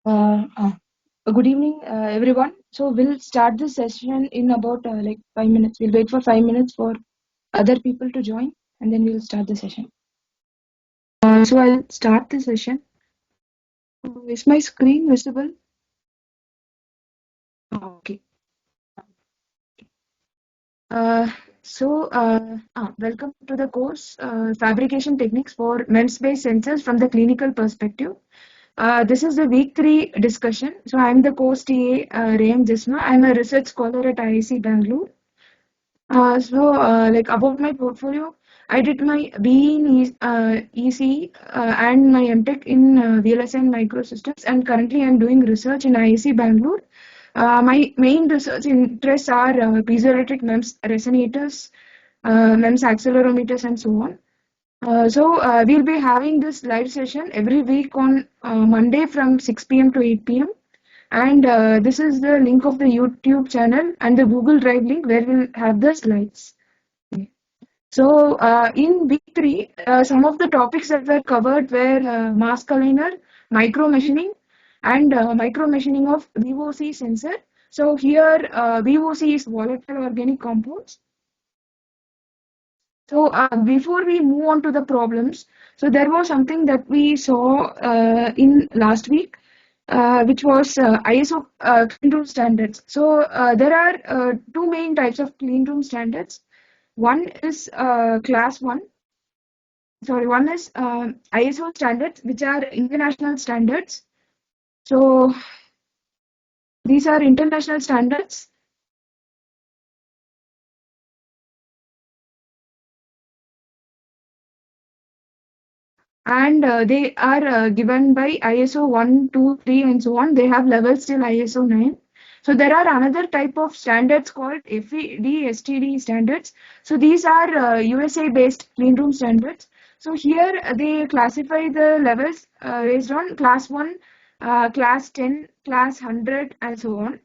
Uh, uh, Good evening, everyone. So we'll start this session in about like 5 minutes. We'll wait for 5 minutes for other people to join, and then we'll start the session. So I'll start the session. Is my screen visible? Okay. Uh, Welcome to the course Fabrication Techniques for MEMS-based sensors from the clinical perspective. This is the week 3 discussion. So I'm the course TA, Rayam Jisma. I'm a research scholar at IIC Bangalore. Like about my portfolio, I did my BE in EC and my MTech in VLSI and microsystems, and currently I'm doing research in IIC Bangalore. My main research interests are piezoelectric MEMS resonators, MEMS accelerometers, and so on. We'll be having this live session every week on Monday from 6 p.m. to 8 p.m. And this is the link of the YouTube channel and the Google Drive link where we'll have the slides. In week 3, some of the topics that were covered were mask aligner, micro machining, and micro machining of VOC sensor. So here, VOC is volatile organic compounds. So before we move on to the problems, so there was something that we saw in last week, which was ISO clean room standards. So there are two main types of clean room standards. One is class one. Sorry, one is ISO standards, which are international standards. So these are international standards. And they are given by ISO 1, 2, 3, and so on. They have levels till ISO 9. So there are another type of standards called FED, STD standards. So these are USA based clean room standards. So here they classify the levels based on class 1, class 10, class 100, and so on.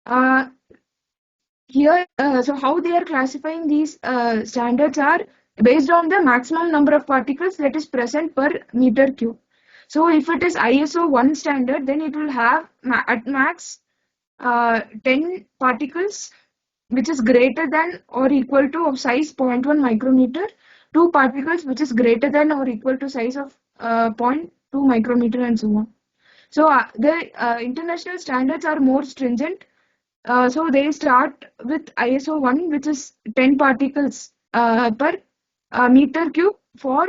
Uh, so how they are classifying these standards are based on the maximum number of particles that is present per meter cube. So if it is ISO 1 standard, then it will have at max 10 particles, which is greater than or equal to of size 0.1 micrometer, 2 particles which is greater than or equal to size of 0.2 micrometer, and so on. So the international standards are more stringent. So they start with ISO 1, which is 10 particles per meter cube for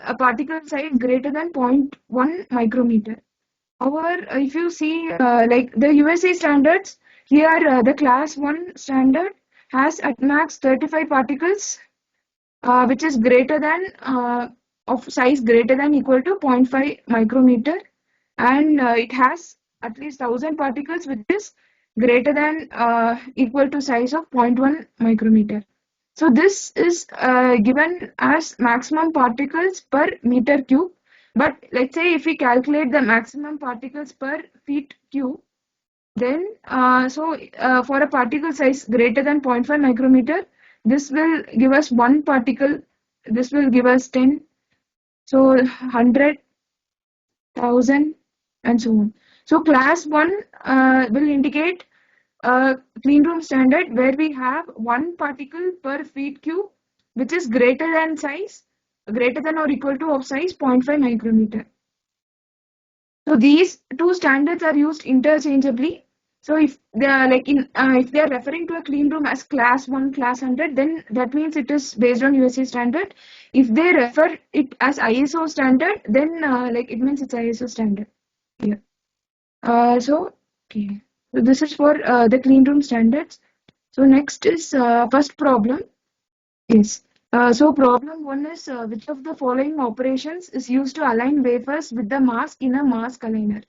a particle size greater than 0.1 micrometer. However, if you see like the USA standards, here the class 1 standard has at max 35 particles, which is greater than of size greater than equal to 0.5 micrometer, and it has at least 1000 particles, which is greater than equal to size of 0.1 micrometer. So this is given as maximum particles per meter cube. But let's say if we calculate the maximum particles per feet cube, then for a particle size greater than 0.5 micrometer, this will give us one particle. This will give us 10. So 100, 1000, and so on. So class 1 will indicate a clean room standard where we have one particle per feet cube, which is greater than or equal to of size 0.5 micrometer. So these two standards are used interchangeably. So if they are if they are referring to a clean room as class 1, class 100, then that means it is based on USA standard. If they refer it as ISO standard, then it means it's ISO standard. Yeah. Okay. So this is for the clean room standards. So next is first problem. Yes. So problem 1 is which of the following operations is used to align wafers with the mask in a mask aligner?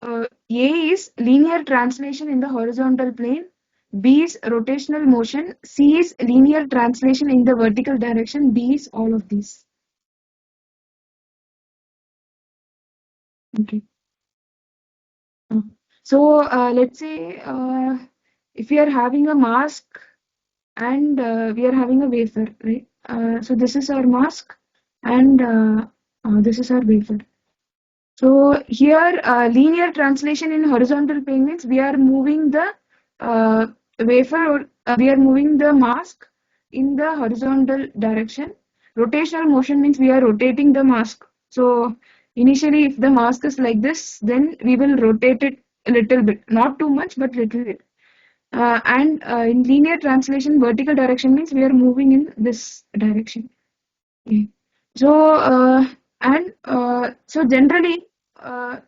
A is linear translation in the horizontal plane. B is rotational motion. C is linear translation in the vertical direction. D is all of these. Okay. So let's say if we are having a mask and we are having a wafer, right? So this is our mask and this is our wafer. So here, linear translation in horizontal plane means we are moving the uh, wafer, or we are moving the mask in the horizontal direction. Rotational motion means we are rotating the mask. So initially, if the mask is like this, then we will rotate it a little bit, not too much, but little bit. And in linear translation, vertical direction means we are moving in this direction. Okay. So so generally, uh,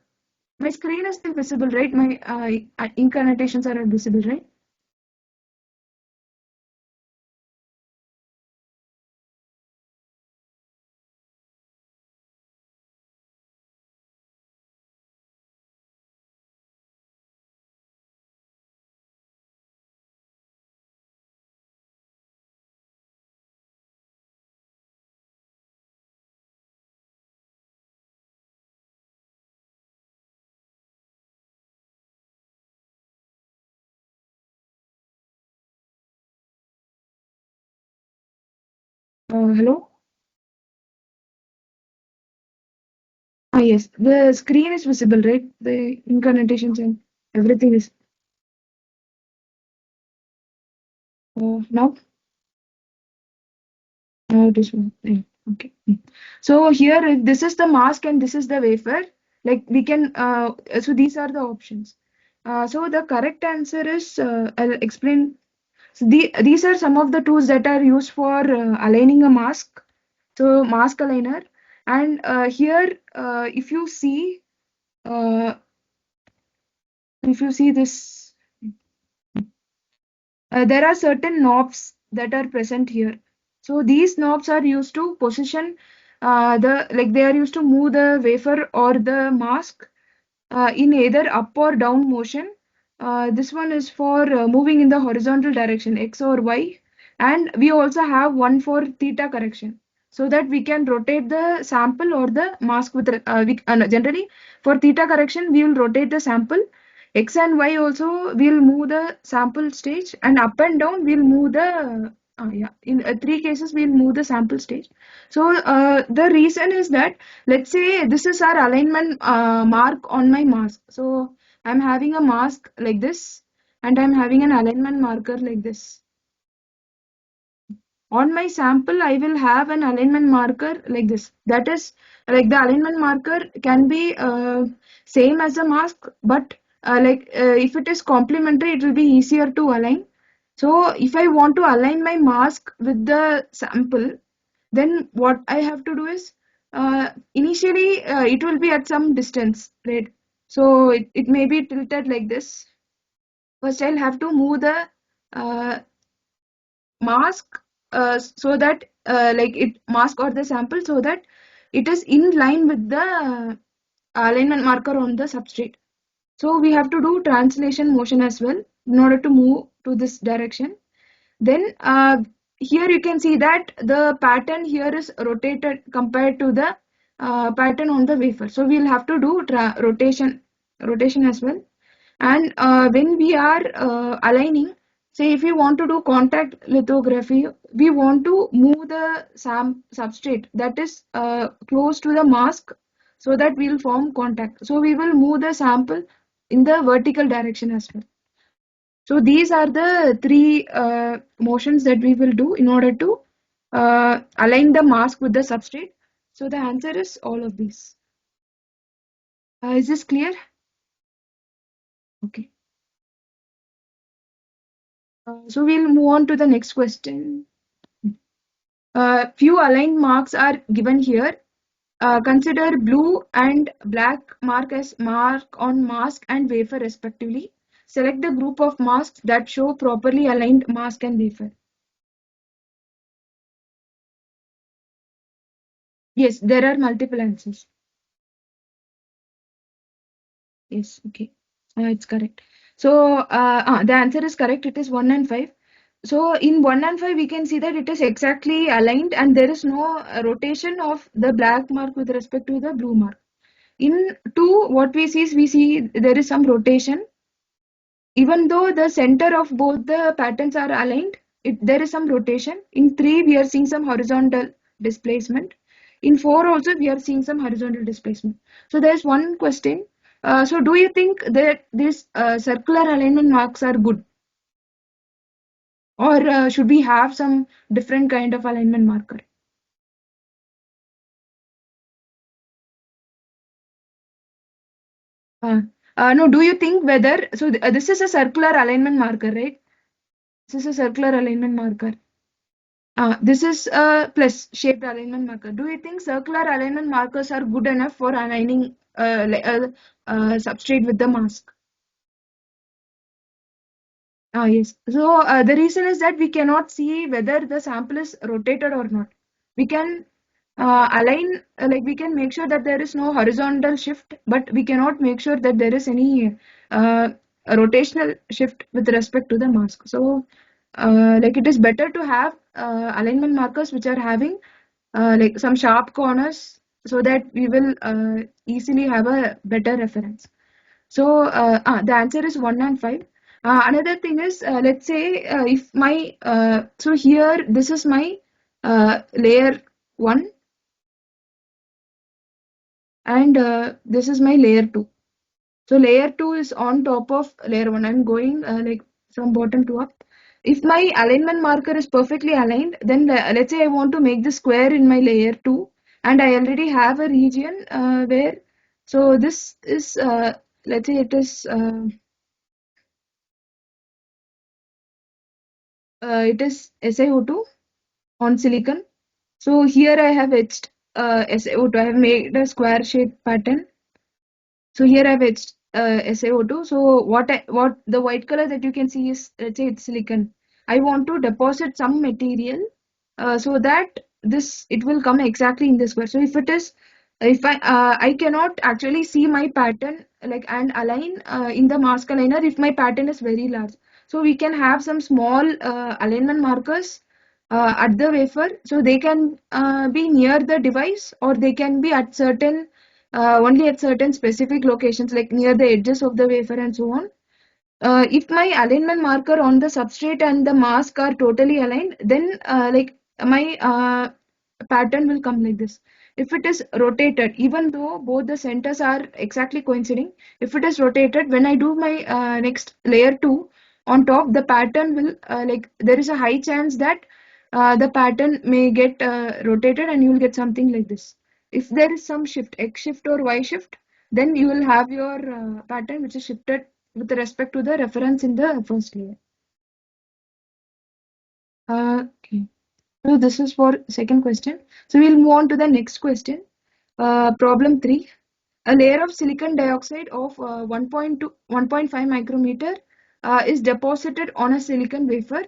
my screen is still visible, right? My ink annotations are visible, right? Hello? Yes, the screen is visible, right? The ink annotations and everything is. Now, it is. Okay. So here, if this is the mask and this is the wafer, like we can. So these are the options. So the correct answer is. I'll explain. So these are some of the tools that are used for aligning a mask. So mask aligner, and here uh, if you see this, there are certain knobs that are present here. So these knobs are used to position they are used to move the wafer or the mask in either up or down motion. This one is for moving in the horizontal direction, X or Y. And we also have one for theta correction, so that we can rotate the sample or the mask with, no, generally for theta correction, we will rotate the sample. X and Y also will move the sample stage, and up and down we'll move the, yeah, in three cases we'll move the sample stage. So the reason is that, let's say this is our alignment mark on my mask. So I'm having a mask like this, and I'm having an alignment marker like this. On my sample, I will have an alignment marker like this. That is, like, the alignment marker can be same as a mask, but if it is complementary, it will be easier to align. So if I want to align my mask with the sample, then what I have to do is, initially it will be at some distance, right? So it may be tilted like this. First, I'll have to move the uh, mask, so that like it mask or the sample, so that it is in line with the alignment marker on the substrate. So we have to do translation motion as well in order to move to this direction. Then here you can see that the pattern here is rotated compared to the pattern on the wafer. So we'll have to do rotation as well. And when we are aligning, say if you want to do contact lithography, we want to move the substrate that is close to the mask, so that we'll form contact. So we will move the sample in the vertical direction as well. So these are the three motions that we will do in order to align the mask with the substrate. So the answer is all of these. Is this clear? Okay. So we'll move on to the next question. Few aligned marks are given here. Consider blue and black mark as mark on mask and wafer respectively. Select the group of masks that show properly aligned mask and wafer. Yes, there are multiple answers. Yes, okay. It's correct. So the answer is correct. It is 1 and 5. So in 1 and 5, we can see that it is exactly aligned, and there is no rotation of the black mark with respect to the blue mark. In 2, what we see is, we see there is some rotation. Even though the center of both the patterns are aligned, there is some rotation. In 3, we are seeing some horizontal displacement. In 4 also we are seeing some horizontal displacement. So there's one question. So do you think that these circular alignment marks are good, or should we have some different kind of alignment marker? Uh, no, do you think whether, so this is a circular alignment marker, right? This is a circular alignment marker. This is a plus shaped alignment marker. Do you think circular alignment markers are good enough for aligning substrate with the mask? Yes. So the reason is that we cannot see whether the sample is rotated or not. We can align, like we can make sure that there is no horizontal shift, but we cannot make sure that there is any rotational shift with respect to the mask. So, like it is better to have alignment markers which are having like some sharp corners so that we will easily have a better reference. So the answer is 1 and 5. Another thing is, let's say if my, so here this is my layer 1 and this is my layer 2. So layer 2 is on top of layer 1. I'm going like from bottom to up. If my alignment marker is perfectly aligned, then let's say I want to make the square in my layer 2 and I already have a region where, so this is, let's say it is SiO2 on silicon. So here I have etched SiO2. I have made a square shape pattern. So here I've etched SiO2. So what the white color that you can see is, let's say it's silicon. I want to deposit some material so that this it will come exactly in this square. So if it is, if I cannot actually see my pattern like and align in the mask aligner if my pattern is very large. So we can have some small alignment markers at the wafer, so they can be near the device or they can be at certain only at certain specific locations like near the edges of the wafer and so on. If my alignment marker on the substrate and the mask are totally aligned, then like my pattern will come like this. If it is rotated, even though both the centers are exactly coinciding, if it is rotated, when I do my next layer 2 on top, the pattern will like there is a high chance that the pattern may get rotated and you will get something like this. If there is some shift, X shift or Y shift, then you will have your pattern which is shifted with respect to the reference in the first layer. Okay. So this is for second question. So we'll move on to the next question. Problem 3. A layer of silicon dioxide of 1.2, 1.5 micrometer is deposited on a silicon wafer.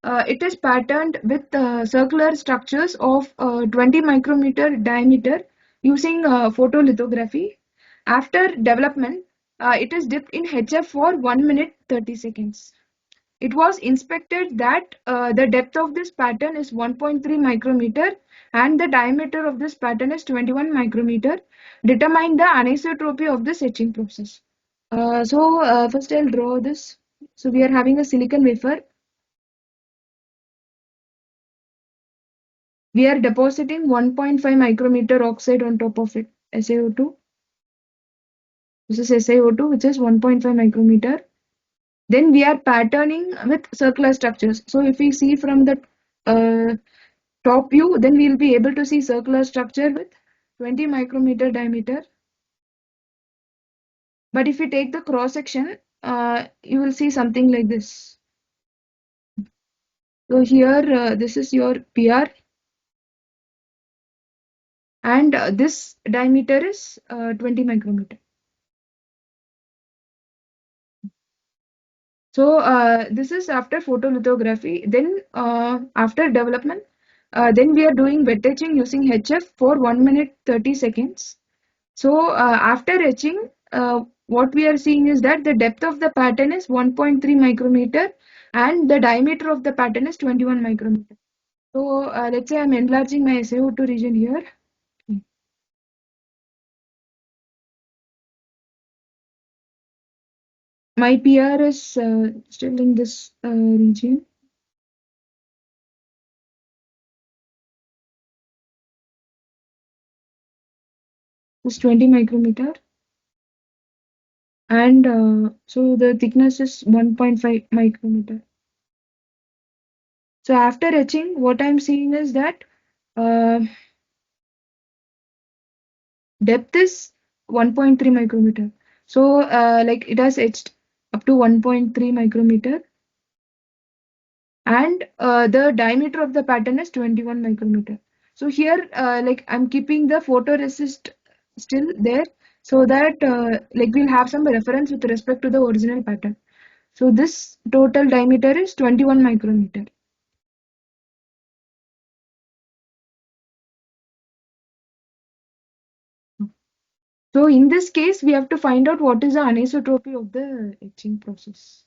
It is patterned with circular structures of 20 micrometer diameter using photolithography. After development, it is dipped in HF for 1 minute 30 seconds. It was inspected that the depth of this pattern is 1.3 micrometer and the diameter of this pattern is 21 micrometer. Determine the anisotropy of this etching process. First I'll draw this. So we are having a silicon wafer. We are depositing 1.5 micrometer oxide on top of it, SiO2. This is SiO2 which is 1.5 micrometer. Then we are patterning with circular structures. So if we see from the uh, top view, then we'll be able to see circular structure with 20 micrometer diameter. But if you take the cross section, you will see something like this. So here, this is your PR, and this diameter is 20 micrometer. So this is after photolithography. Then after development, then we are doing wet etching using HF for 1 minute 30 seconds. So after etching, what we are seeing is that the depth of the pattern is 1.3 micrometer and the diameter of the pattern is 21 micrometer. So let's say I'm enlarging my SiO2 region here. My PR is still in this region. is 20 micrometer, and so the thickness is 1.5 micrometer. So after etching, what I'm seeing is that uh, depth is 1.3 micrometer. So like it has etched up to 1.3 micrometer, and the diameter of the pattern is 21 micrometer. So here like I'm keeping the photoresist still there, so that like we'll have some reference with respect to the original pattern. So this total diameter is 21 micrometer. So in this case, we have to find out what is the anisotropy of the etching process.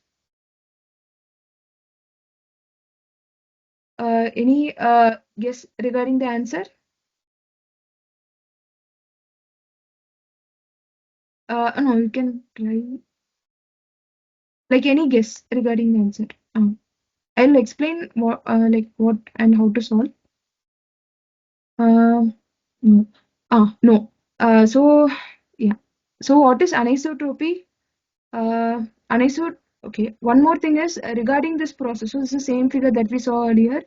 Any guess regarding the answer? No, you can try. Like any guess regarding the answer. I'll explain what, like what and how to solve. Uh, no. No. So yeah. So what is anisotropy? Uh, anisot. Okay. One more thing is regarding this process. So this is the same figure that we saw earlier.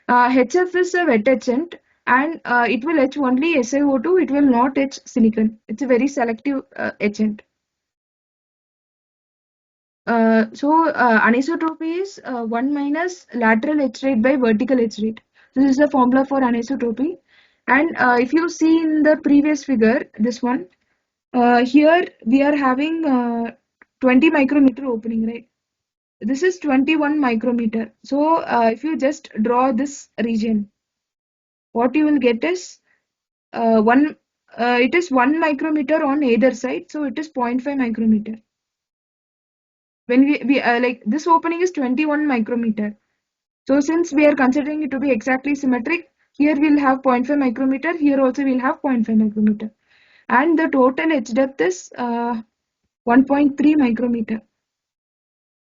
HF is a wet etchant, and it will etch only SiO2. It will not etch silicon. It's a very selective etchant. Anisotropy is 1 minus lateral etch rate by vertical etch rate. This is the formula for anisotropy. And if you see in the previous figure, this one, here we are having 20 micrometer opening, right? This is 21 micrometer. So if you just draw this region, what you will get is one. It is 1 micrometer on either side, so it is 0.5 micrometer. When we like this opening is 21 micrometer. So since we are considering it to be exactly symmetric, here we'll have 0.5 micrometer, here also we'll have 0.5 micrometer. And the total edge depth is 1.3 micrometer.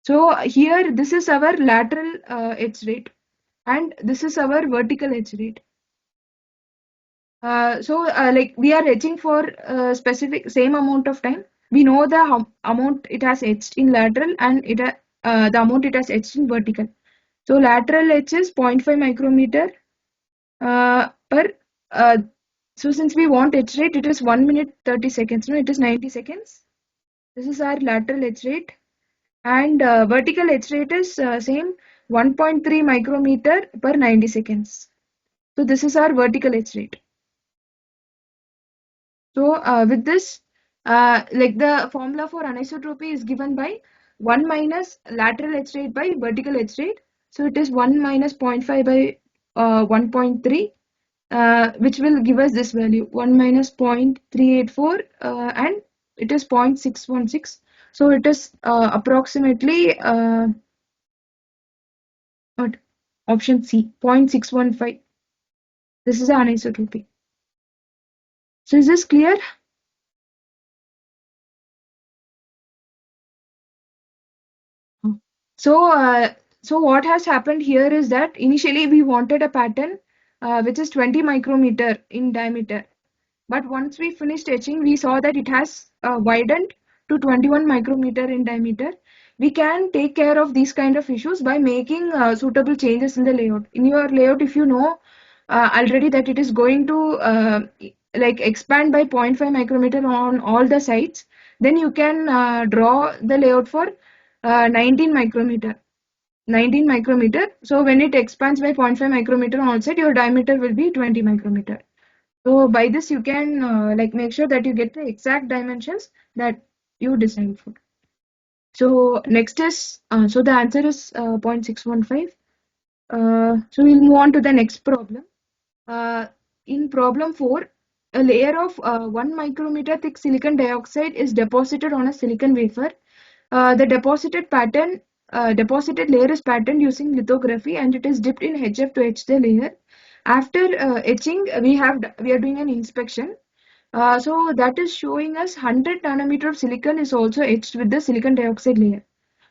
So here this is our lateral edge rate, and this is our vertical edge rate. Like we are etching for a specific same amount of time. We know the amount it has etched in lateral, and the amount it has etched in vertical. So lateral edge is 0.5 micrometer per. So since we want etch rate, it is 1 minute 30 seconds. No, it is 90 seconds. This is our lateral etch rate, and vertical etch rate is same 1.3 micrometer per 90 seconds. So this is our vertical etch rate. So with this, like the formula for anisotropy is given by 1 minus lateral edge rate by vertical edge rate. So it is 1 minus 0.5 by 1.3, which will give us this value 1 minus 0.384, and it is 0.616. So it is approximately what? Option C, 0.615. This is anisotropy. So is this clear? So, so what has happened here is that initially we wanted a pattern which is 20 micrometer in diameter. But once we finished etching, we saw that it has widened to 21 micrometer in diameter. We can take care of these kind of issues by making suitable changes in the layout. In your layout, if you know already that it is going to like expand by 0.5 micrometer on all the sides, then you can draw the layout for 19 micrometer. 19 micrometer. So when it expands by 0.5 micrometer on all sides, your diameter will be 20 micrometer. So by this you can like make sure that you get the exact dimensions that you designed for. So next is so the answer is 0.615. So we'll move on to the next problem. In problem 4, a layer of 1 micrometer thick silicon dioxide is deposited on a silicon wafer. The deposited layer is patterned using lithography, and it is dipped in HF to etch the layer. After etching, we are doing an inspection. So that is showing us 100 nanometer of silicon is also etched with the silicon dioxide layer.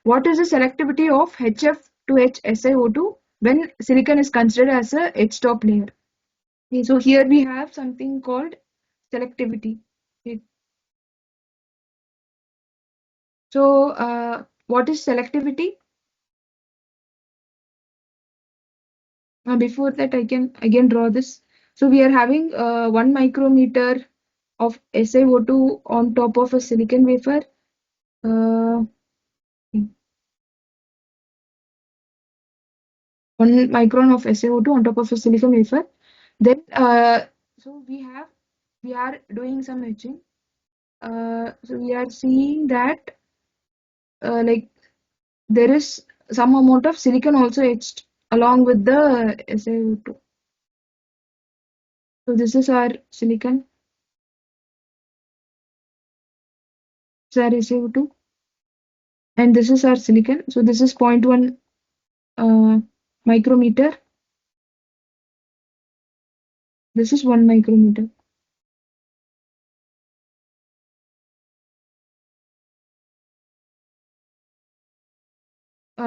What is the selectivity of HF to etch SiO2 when silicon is considered as a etch top layer? Okay, so here we have something called selectivity. So, what is selectivity? Before that, I can again draw this. So, we are having 1 micrometer of SiO2 on top of a silicon wafer. Uh, 1 micron of SiO2 on top of a silicon wafer. Then, so we are doing some etching. So we are seeing that like there is some amount of silicon also etched along with the SiO2. So this is our silicon, this is our SiO2, and this is our silicon. So this is zero point 0.1 micrometer. This is 1 micrometer.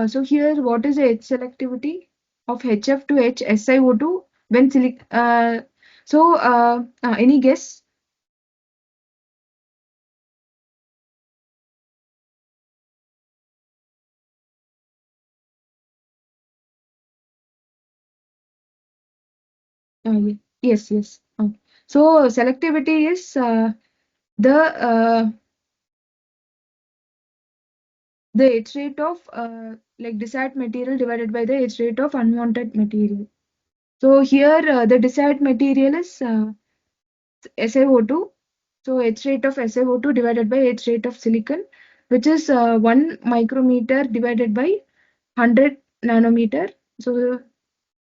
So here, what is the H selectivity of HF to H SiO2 when silicon? Any guess? Yes, yes. So selectivity is the uh, the H rate of like desired material divided by the H rate of unwanted material. So here the desired material is SiO2. So H rate of SiO2 divided by H rate of silicon, which is 1 micrometer divided by 100 nanometer. So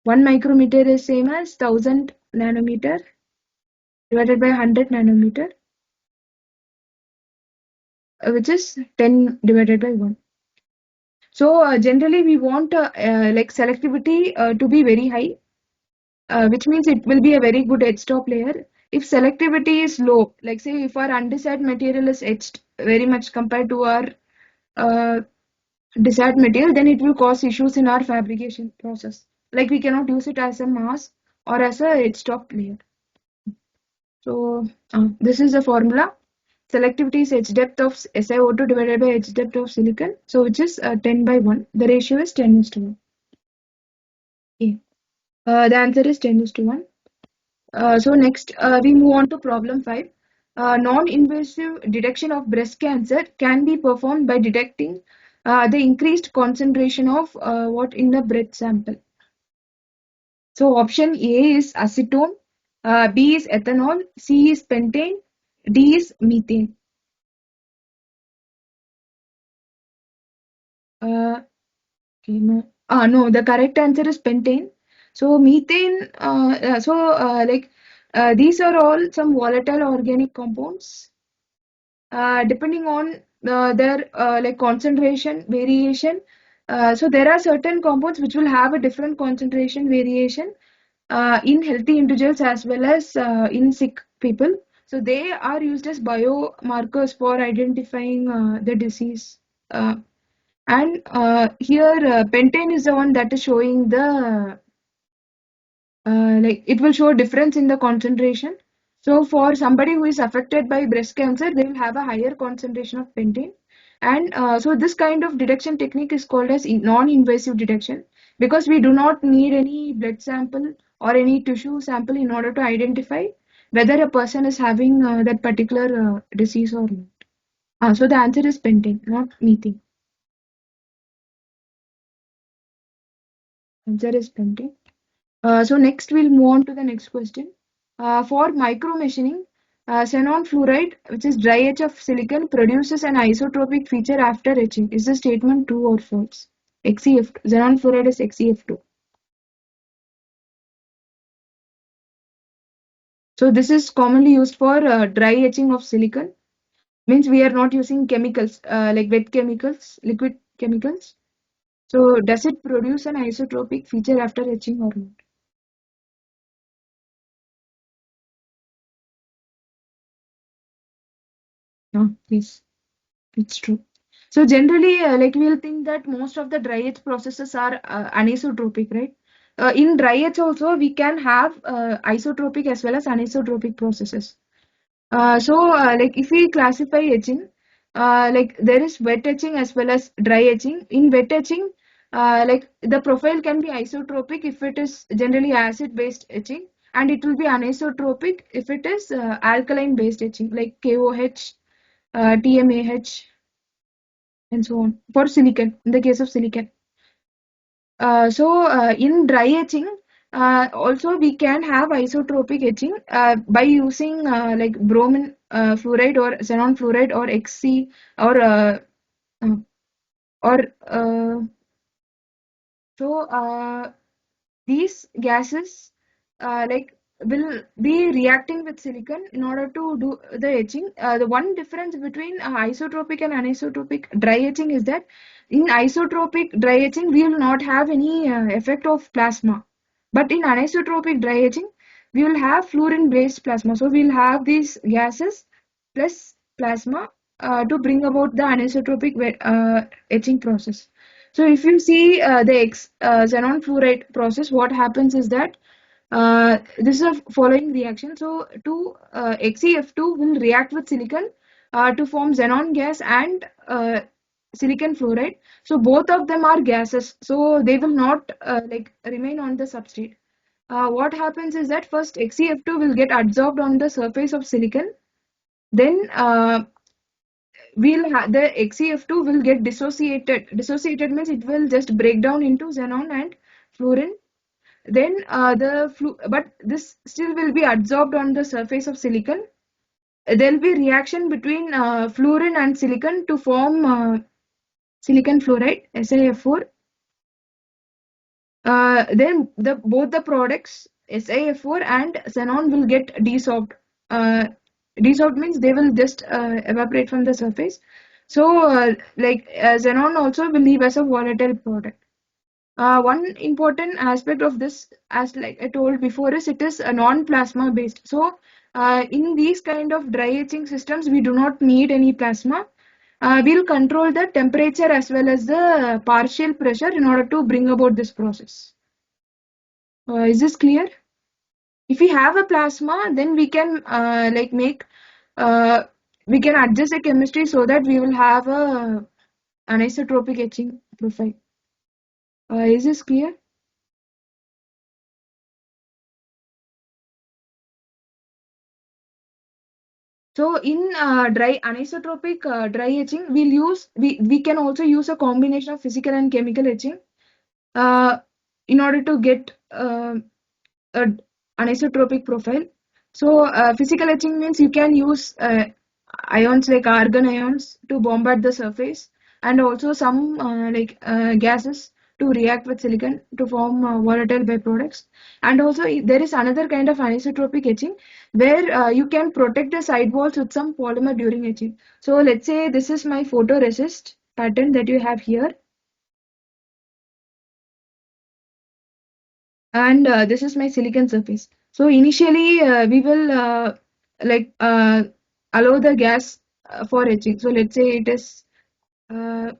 1 micrometer is same as 1000 nanometer divided by 100 nanometer, which is 10 divided by 1. So generally we want like selectivity to be very high, which means it will be a very good edge stop layer. If selectivity is low, like say if our undesired material is etched very much compared to our uh, desired material, then it will cause issues in our fabrication process. Like we cannot use it as a mask or as a edge stop layer. So this is the formula. Selectivity is edge depth of SiO2 divided by edge depth of silicon. So which is 10 by 1. The ratio is 10:1. Okay. The answer is 10:1. So next, we move on to problem 5. Non-invasive detection of breast cancer can be performed by detecting the increased concentration of what in the breast sample. So option A is acetone, B is ethanol, C is pentane, D is methane. Uh, okay, no. No, the correct answer is pentane. So methane, these are all some volatile organic compounds. Depending on their like concentration variation. So there are certain compounds which will have a different concentration variation in healthy individuals as well as in sick people. So they are used as biomarkers for identifying the disease. And here pentane is the one that is showing the like it will show difference in the concentration. So for somebody who is affected by breast cancer, they will have a higher concentration of pentane. And so this kind of detection technique is called as non-invasive detection because we do not need any blood sample or any tissue sample in order to identify whether a person is having that particular disease or not. So the answer is pentane, not methane. Answer is pentane. So next we'll move on to the next question. For micromachining, xenon fluoride, which is dry etch of silicon, produces an isotropic feature after etching. Is the statement true or false? XEF, xenon fluoride is XEF2. So this is commonly used for dry etching of silicon. Means we are not using chemicals like wet chemicals, liquid chemicals. So does it produce an isotropic feature after etching or not? No, yes. It's true. So generally, like we'll think that most of the dry etch processes are anisotropic, right? In dry etch also, we can have isotropic as well as anisotropic processes. Like if we classify etching, like there is wet etching as well as dry etching. In wet etching, like the profile can be isotropic if it is generally acid based etching, and it will be anisotropic if it is alkaline based etching like KOH, TMAH, and so on for silicon in the case of silicon. In dry etching, also we can have isotropic etching by using like bromine fluoride or xenon fluoride or XC or uh, or so these gases like will be reacting with silicon in order to do the etching. The one difference between isotropic and anisotropic dry etching is that in isotropic dry etching we will not have any effect of plasma, but in anisotropic dry etching we will have fluorine based plasma. So we'll have these gases plus plasma to bring about the anisotropic etching process. So if you see xenon fluoride process, what happens is that this is a following reaction. So XeF2 will react with silicon to form xenon gas and silicon fluoride. So both of them are gases. So they will not like remain on the substrate. What happens is that first XeF2 will get adsorbed on the surface of silicon. Then the XeF2 will get dissociated. Dissociated means it will just break down into xenon and fluorine. Then but this still will be adsorbed on the surface of silicon. There will be reaction between fluorine and silicon to form silicon fluoride SiF4. Then both the products SiF4 and xenon will get desorbed. Desorbed means they will just evaporate from the surface. So xenon also will leave as a volatile product. One important aspect of this, as like I told before, is it is a non-plasma based. So in these kind of dry etching systems, we do not need any plasma. We'll control the temperature as well as the partial pressure in order to bring about this process. Is this clear? If we have a plasma, then we can we can adjust the chemistry so that we will have a anisotropic etching profile. Is this clear? So in dry anisotropic dry etching, we can also use a combination of physical and chemical etching uh, in order to get a anisotropic profile. So physical etching means you can use ions like argon ions to bombard the surface, and also some gases to react with silicon to form volatile byproducts. And also there is another kind of anisotropic etching where you can protect the sidewalls with some polymer during etching. So let's say this is my photoresist pattern that you have here, and this is my silicon surface. So initially we will like allow the gas for etching. So let's say it is uh,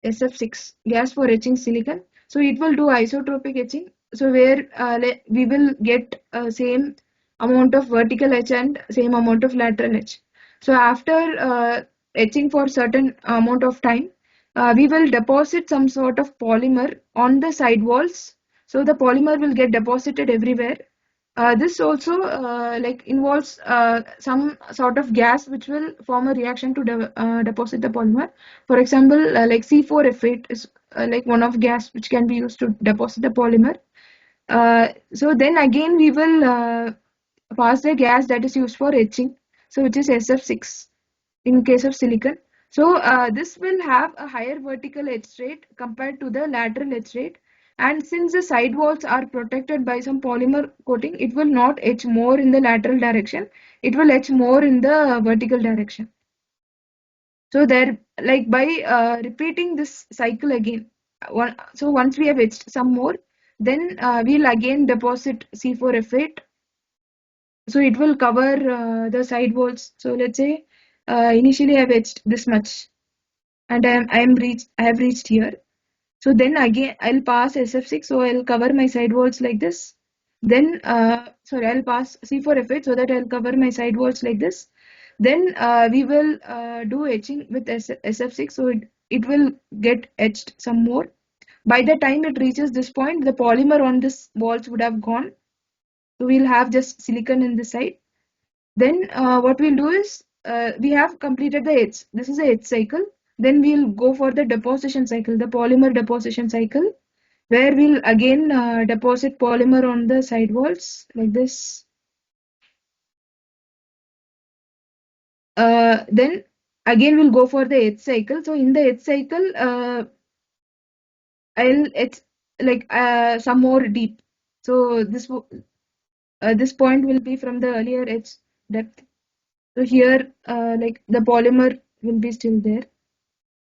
SF6 gas for etching silicon. So it will do isotropic etching. So where we will get same amount of vertical etch and same amount of lateral etch. So after etching for certain amount of time, we will deposit some sort of polymer on the side walls. So the polymer will get deposited everywhere. This also involves some sort of gas which will form a reaction to deposit the polymer. For example, like C4F8 is like one of gas which can be used to deposit the polymer. So then again we will pass the gas that is used for etching, so which is SF6 in case of silicon. So this will have a higher vertical etch rate compared to the lateral etch rate, and since the side walls are protected by some polymer coating, it will not etch more in the lateral direction, it will etch more in the vertical direction. So there, like by repeating this cycle again, so once we have etched some more, then we'll again deposit C4F8. So it will cover the side walls. So let's say initially I've etched this much, and I have reached here. So then again I'll pass SF6, so I'll cover my side walls like this. Then sorry, I'll pass C4F8 so that I'll cover my side walls like this. Then we will do etching with SF6, so it will get etched some more. By the time it reaches this point, the polymer on this walls would have gone. So we'll have just silicon in the side. Then what we'll do is we have completed the etch. This is the etch cycle. Then we'll go for the deposition cycle, the polymer deposition cycle, where we'll again deposit polymer on the side walls like this. Then again we'll go for the etch cycle. So in the etch cycle, I'll etch like some more deep. So this point will be from the earlier etch depth. So here, like the polymer will be still there.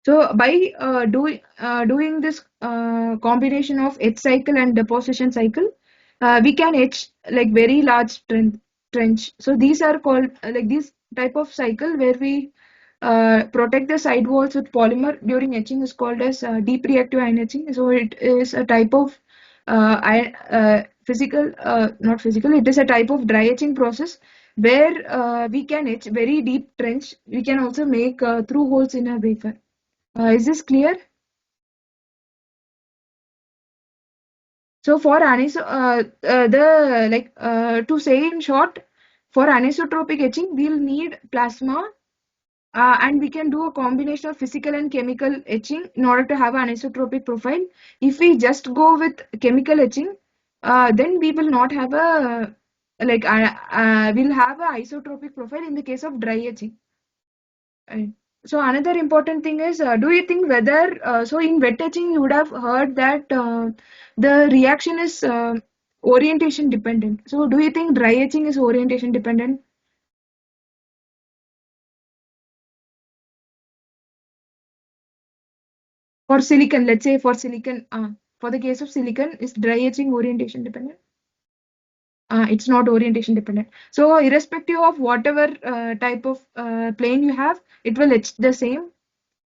So by doing this combination of etch cycle and deposition cycle, we can etch like very large trench. So these are called like this type of cycle where we protect the side walls with polymer during etching is called as deep reactive ion etching. So it is a type of physical, not physical, it is a type of dry etching process where we can etch very deep trench. We can also make through holes in a wafer. Is this clear? So for the like to say in short, for anisotropic etching, we'll need plasma, and we can do a combination of physical and chemical etching in order to have an anisotropic profile. If we just go with chemical etching, then we will not have a like we'll have a isotropic profile in the case of dry etching. Right. So another important thing is, do you think whether so in wet etching you would have heard that the reaction is orientation dependent. So do you think dry etching is orientation dependent for silicon? Let's say for silicon, for the case of silicon, is dry etching orientation dependent? It's not orientation dependent. So irrespective of whatever type of plane you have, it will etch the same.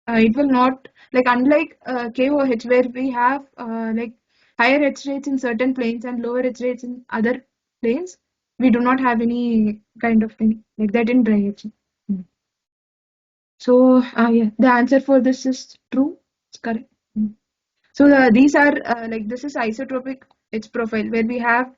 It will not like unlike KOH where we have like higher etch rates in certain planes and lower etch rates in other planes. We do not have any kind of thing like that in dry etching. Mm. So yeah, the answer for this is true. It's correct. Mm. So these are like this is isotropic etch profile where we have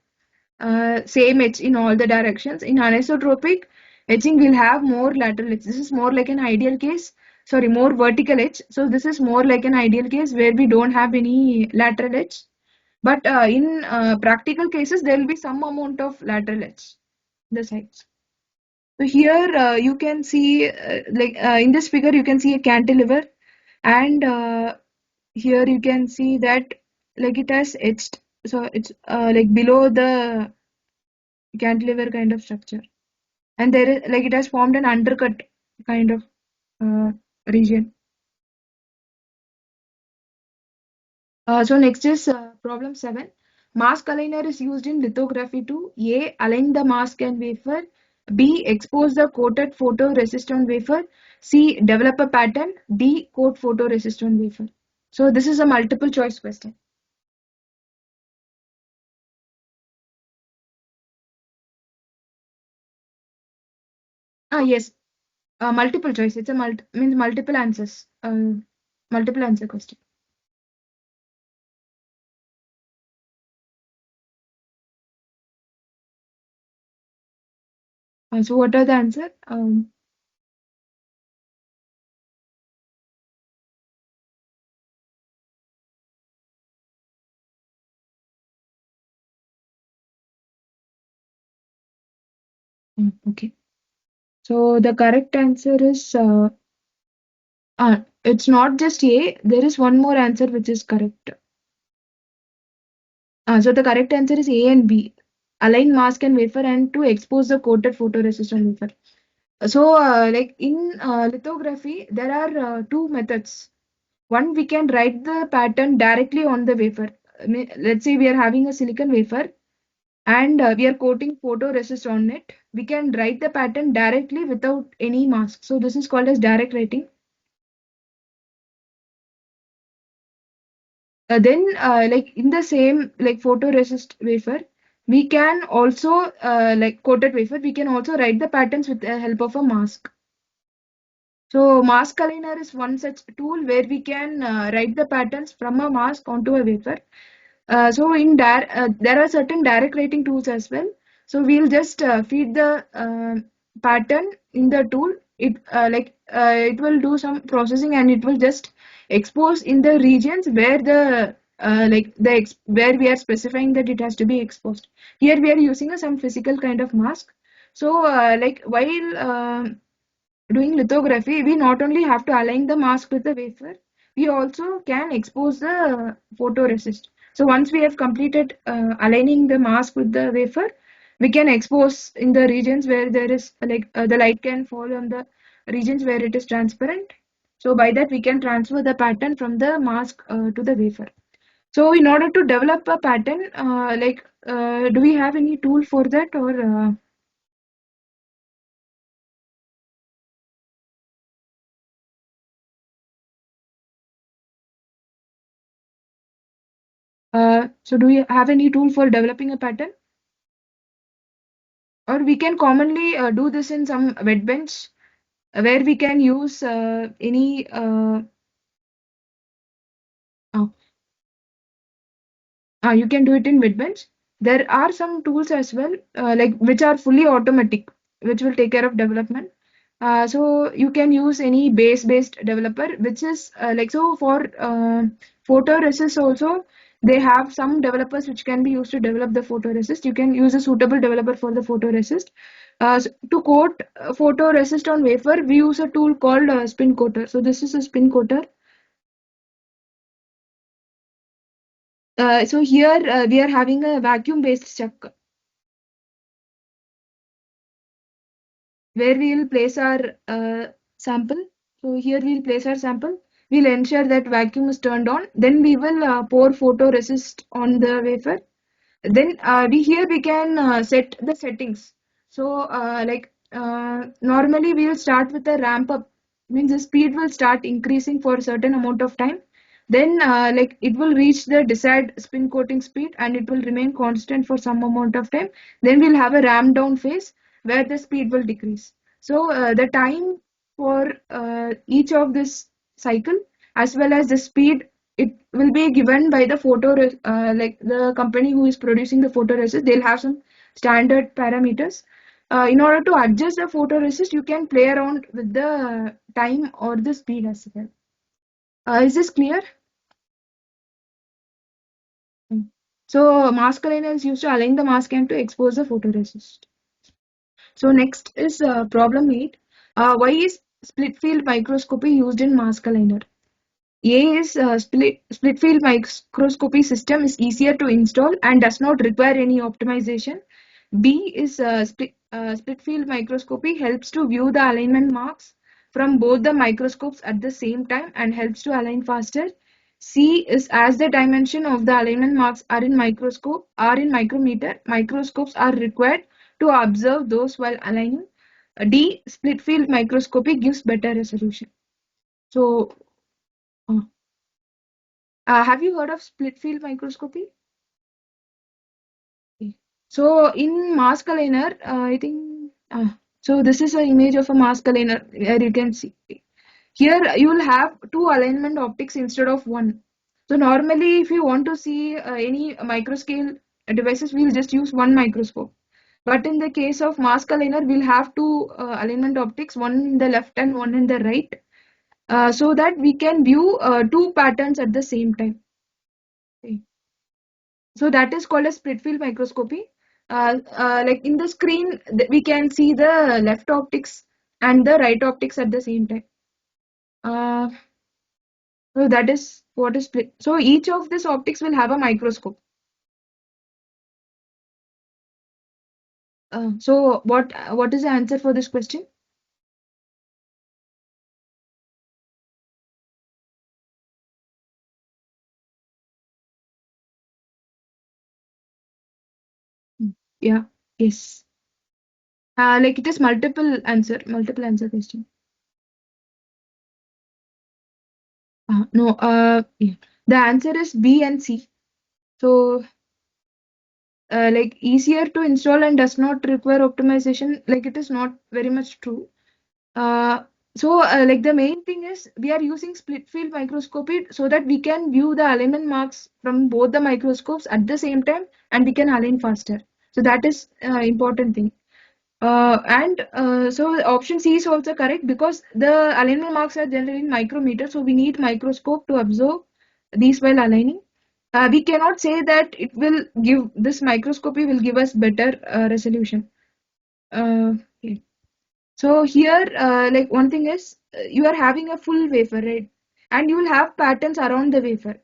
same edge in all the directions. In anisotropic etching, we'll have more lateral edge. This is more like an ideal case. Sorry, more vertical edge. So this is more like an ideal case where we don't have any lateral edge. But in practical cases, there will be some amount of lateral edge the sides. So here you can see like in this figure you can see a cantilever, and here you can see that like it has etched. So it's like below the cantilever kind of structure, and there is like it has formed an undercut kind of uh, region. So next is problem 7. Mask aligner is used in lithography to A. Align the mask and wafer, B. Expose the coated photoresist on wafer, C. Develop a pattern, D. Coat photoresist on wafer. So this is a multiple choice question. Yes, multiple choice. It's a means multiple answers. Multiple answer question. So what are the answer? Okay. So the correct answer is it's not just A. There is one more answer which is correct. So the correct answer is A and B. Align mask and wafer and to expose the coated photoresist on wafer. So like in lithography, there are two methods. One, we can write the pattern directly on the wafer. Let's say we are having a silicon wafer and we are coating photoresist on it. We can write the pattern directly without any mask. So this is called as direct writing. Then like in the same like photoresist wafer, We can also, like coated wafer, we can also write the patterns with the help of a mask. So mask aligner is one such tool where we can write the patterns from a mask onto a wafer. So there are certain direct writing tools as well. So we'll just feed the pattern in the tool. It will do some processing and it will just expose in the regions where where we are specifying that it has to be exposed. Here we are using some physical kind of mask. So while doing lithography, we not only have to align the mask with the wafer, we also can expose the photoresist. So once we have completed aligning the mask with the wafer, we can expose in the regions where there is the light can fall on the regions where it is transparent. So by that we can transfer the pattern from the mask to the wafer. So in order to develop a pattern, do we have any tool for that or? So do you have any tool for developing a pattern? Or we can commonly do this in some wet bench where we can use any uh, you can do it in Midbench. There are some tools as well, like which are fully automatic, which will take care of development. So you can use any base-based developer, which is so for photoresist also. They have some developers which can be used to develop the photoresist. You can use a suitable developer for the photoresist. To coat photoresist on wafer, we use a tool called spin coater. So this is a spin coater. So here we are having a vacuum-based chuck where we will place our sample. So here we'll place our sample. We'll ensure that vacuum is turned on. Then we will pour photoresist on the wafer. Then we can set the settings. So normally we will start with a ramp up. Means the speed will start increasing for a certain amount of time. Then it will reach the desired spin coating speed and it will remain constant for some amount of time. Then we'll have a ramp down phase where the speed will decrease. So the time for each of this cycle as well as the speed, it will be given by the the company who is producing the photoresist. They'll have some standard parameters. In order to adjust the photoresist, you can play around with the time or the speed as well. Is this clear? Mm. So mask aligner is used to align the mask and to expose the photoresist. So next is problem 8. Why is split field microscopy used in mask aligner? A is split field microscopy system is easier to install and does not require any optimization. B is split field microscopy helps to view the alignment marks from both the microscopes at the same time and helps to align faster. C is as the dimension of the alignment marks are in micrometer, microscopes are required to observe those while aligning. D, split field microscopy gives better resolution. So uh, have you heard of split field microscopy? Okay. So in mask aligner, I think so. This is an image of a mask aligner where you can see. Here you will have two alignment optics instead of one. So normally, if you want to see any microscale devices, we'll just use one microscope. But in the case of mask aligner, we'll have two alignment optics, one in the left and one in the right, so that we can view two patterns at the same time. Okay. So that is called a split field microscopy. Like in the screen, we can see the left optics and the right optics at the same time. Uh, so that is what is split. So each of these optics will have a microscope. So what is the answer for this question? Hmm. Yeah. Yes. Like it is multiple answer question. No. Yeah. The answer is B and C. So like easier to install and does not require optimization. Like it is not very much true. Uh, like the main thing is we are using split field microscopy so that we can view the alignment marks from both the microscopes at the same time and we can align faster. So that is important thing. And so option C is also correct because the alignment marks are generally in micrometer, so we need microscope to observe these while aligning. We cannot say that it will give this microscopy will give us better resolution. Okay. So here, like one thing is you are having a full wafer, right? And you will have patterns around the wafer.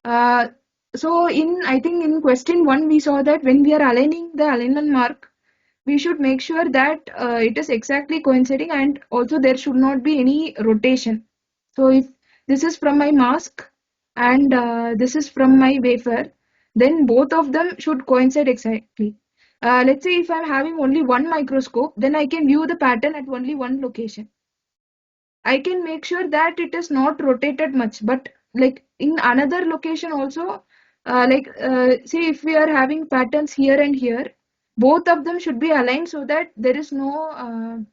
Uh, so in I think in question one we saw that when we are aligning the alignment mark, we should make sure that it is exactly coinciding and also there should not be any rotation. So if this is from my mask and this is from my wafer, then both of them should coincide exactly. Let's say if I'm having only one microscope, then I can view the pattern at only one location. I can make sure that it is not rotated much, but like in another location also, say if we are having patterns here and here, both of them should be aligned so that there is no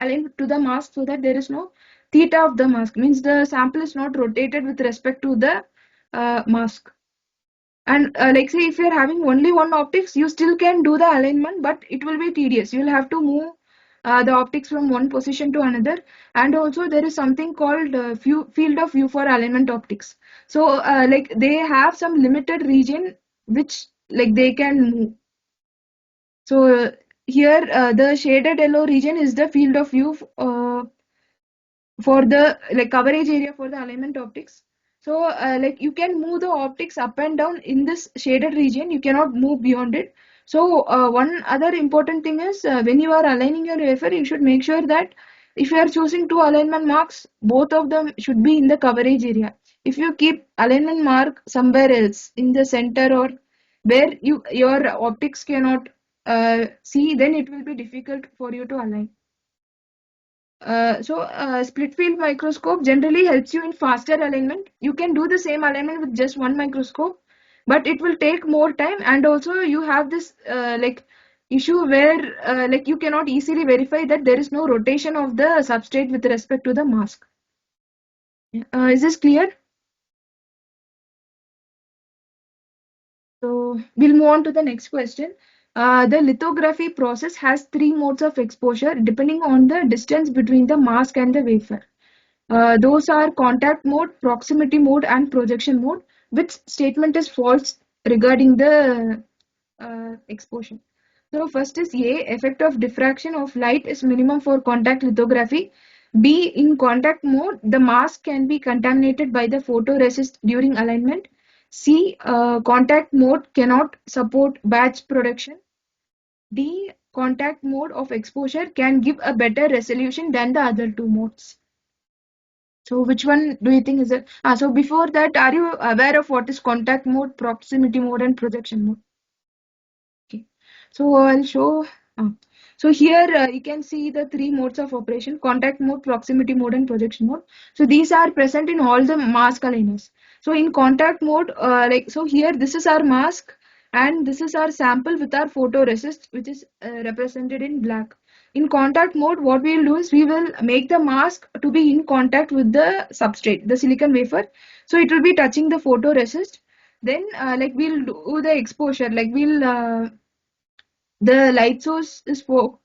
aligned to the mask so that there is no theta of the mask means the sample is not rotated with respect to the mask. And like say if you're having only one optics, you still can do the alignment, but it will be tedious. You'll have to move the optics from one position to another. And also there is something called field of view for alignment optics. So like they have some limited region which like they can move. So here the shaded yellow region is the field of view for the like coverage area for the alignment optics. So like you can move the optics up and down in this shaded region, you cannot move beyond it. So one other important thing is when you are aligning your wafer, you should make sure that if you are choosing two alignment marks, both of them should be in the coverage area. If you keep alignment mark somewhere else in the center or where your optics cannot see, then it will be difficult for you to align. Split field microscope generally helps you in faster alignment. You can do the same alignment with just one microscope, but it will take more time, and also you have this like issue where like you cannot easily verify that there is no rotation of the substrate with respect to the mask. Is this clear? So we'll move on to the next question. The lithography process has three modes of exposure depending on the distance between the mask and the wafer. Those are contact mode, proximity mode, and projection mode. Which statement is false regarding the exposure? So first is A, effect of diffraction of light is minimum for contact lithography. B, in contact mode, the mask can be contaminated by the photoresist during alignment. C, contact mode cannot support batch production. D, contact mode of exposure can give a better resolution than the other two modes. So which one do you think is it? So before that, are you aware of what is contact mode, proximity mode, and projection mode? Okay. So I'll show. Uh, so here you can see the three modes of operation: contact mode, proximity mode, and projection mode. So these are present in all the mask aligners. So in contact mode, so here this is our mask, and this is our sample with our photoresist, which is represented in black. In contact mode, what we will do is we will make the mask to be in contact with the substrate, the silicon wafer. So it will be touching the photoresist. Then like we'll do the exposure, like we'll the light source is for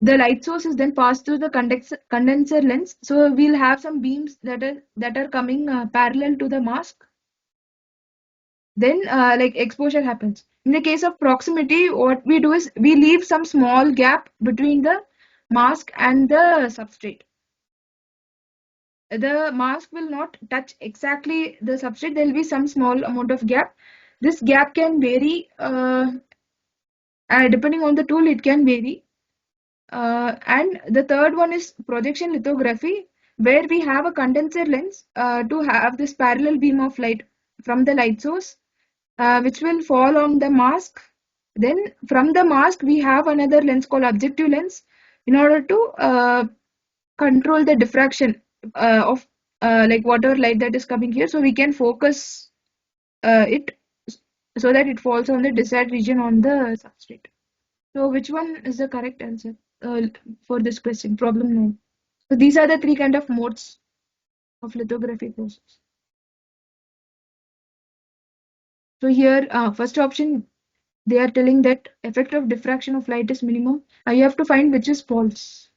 the light source is then passed through the condenser lens. So we'll have some beams that are coming parallel to the mask. Then like exposure happens. In the case of proximity, what we do is we leave some small gap between the mask and the substrate. The mask will not touch exactly the substrate. There will be some small amount of gap. This gap can vary depending on the tool. It can vary. And the third one is projection lithography, where we have a condenser lens to have this parallel beam of light from the light source, which will fall on the mask. Then from the mask, we have another lens called objective lens in order to control the diffraction of like whatever light that is coming here. So we can focus it. so that it falls on the desired region on the substrate. So which one is the correct answer for this question? Problem 9. So these are the three kind of modes of lithography process. So here, first option, they are telling that effect of diffraction of light is minimum. You have to find which is false.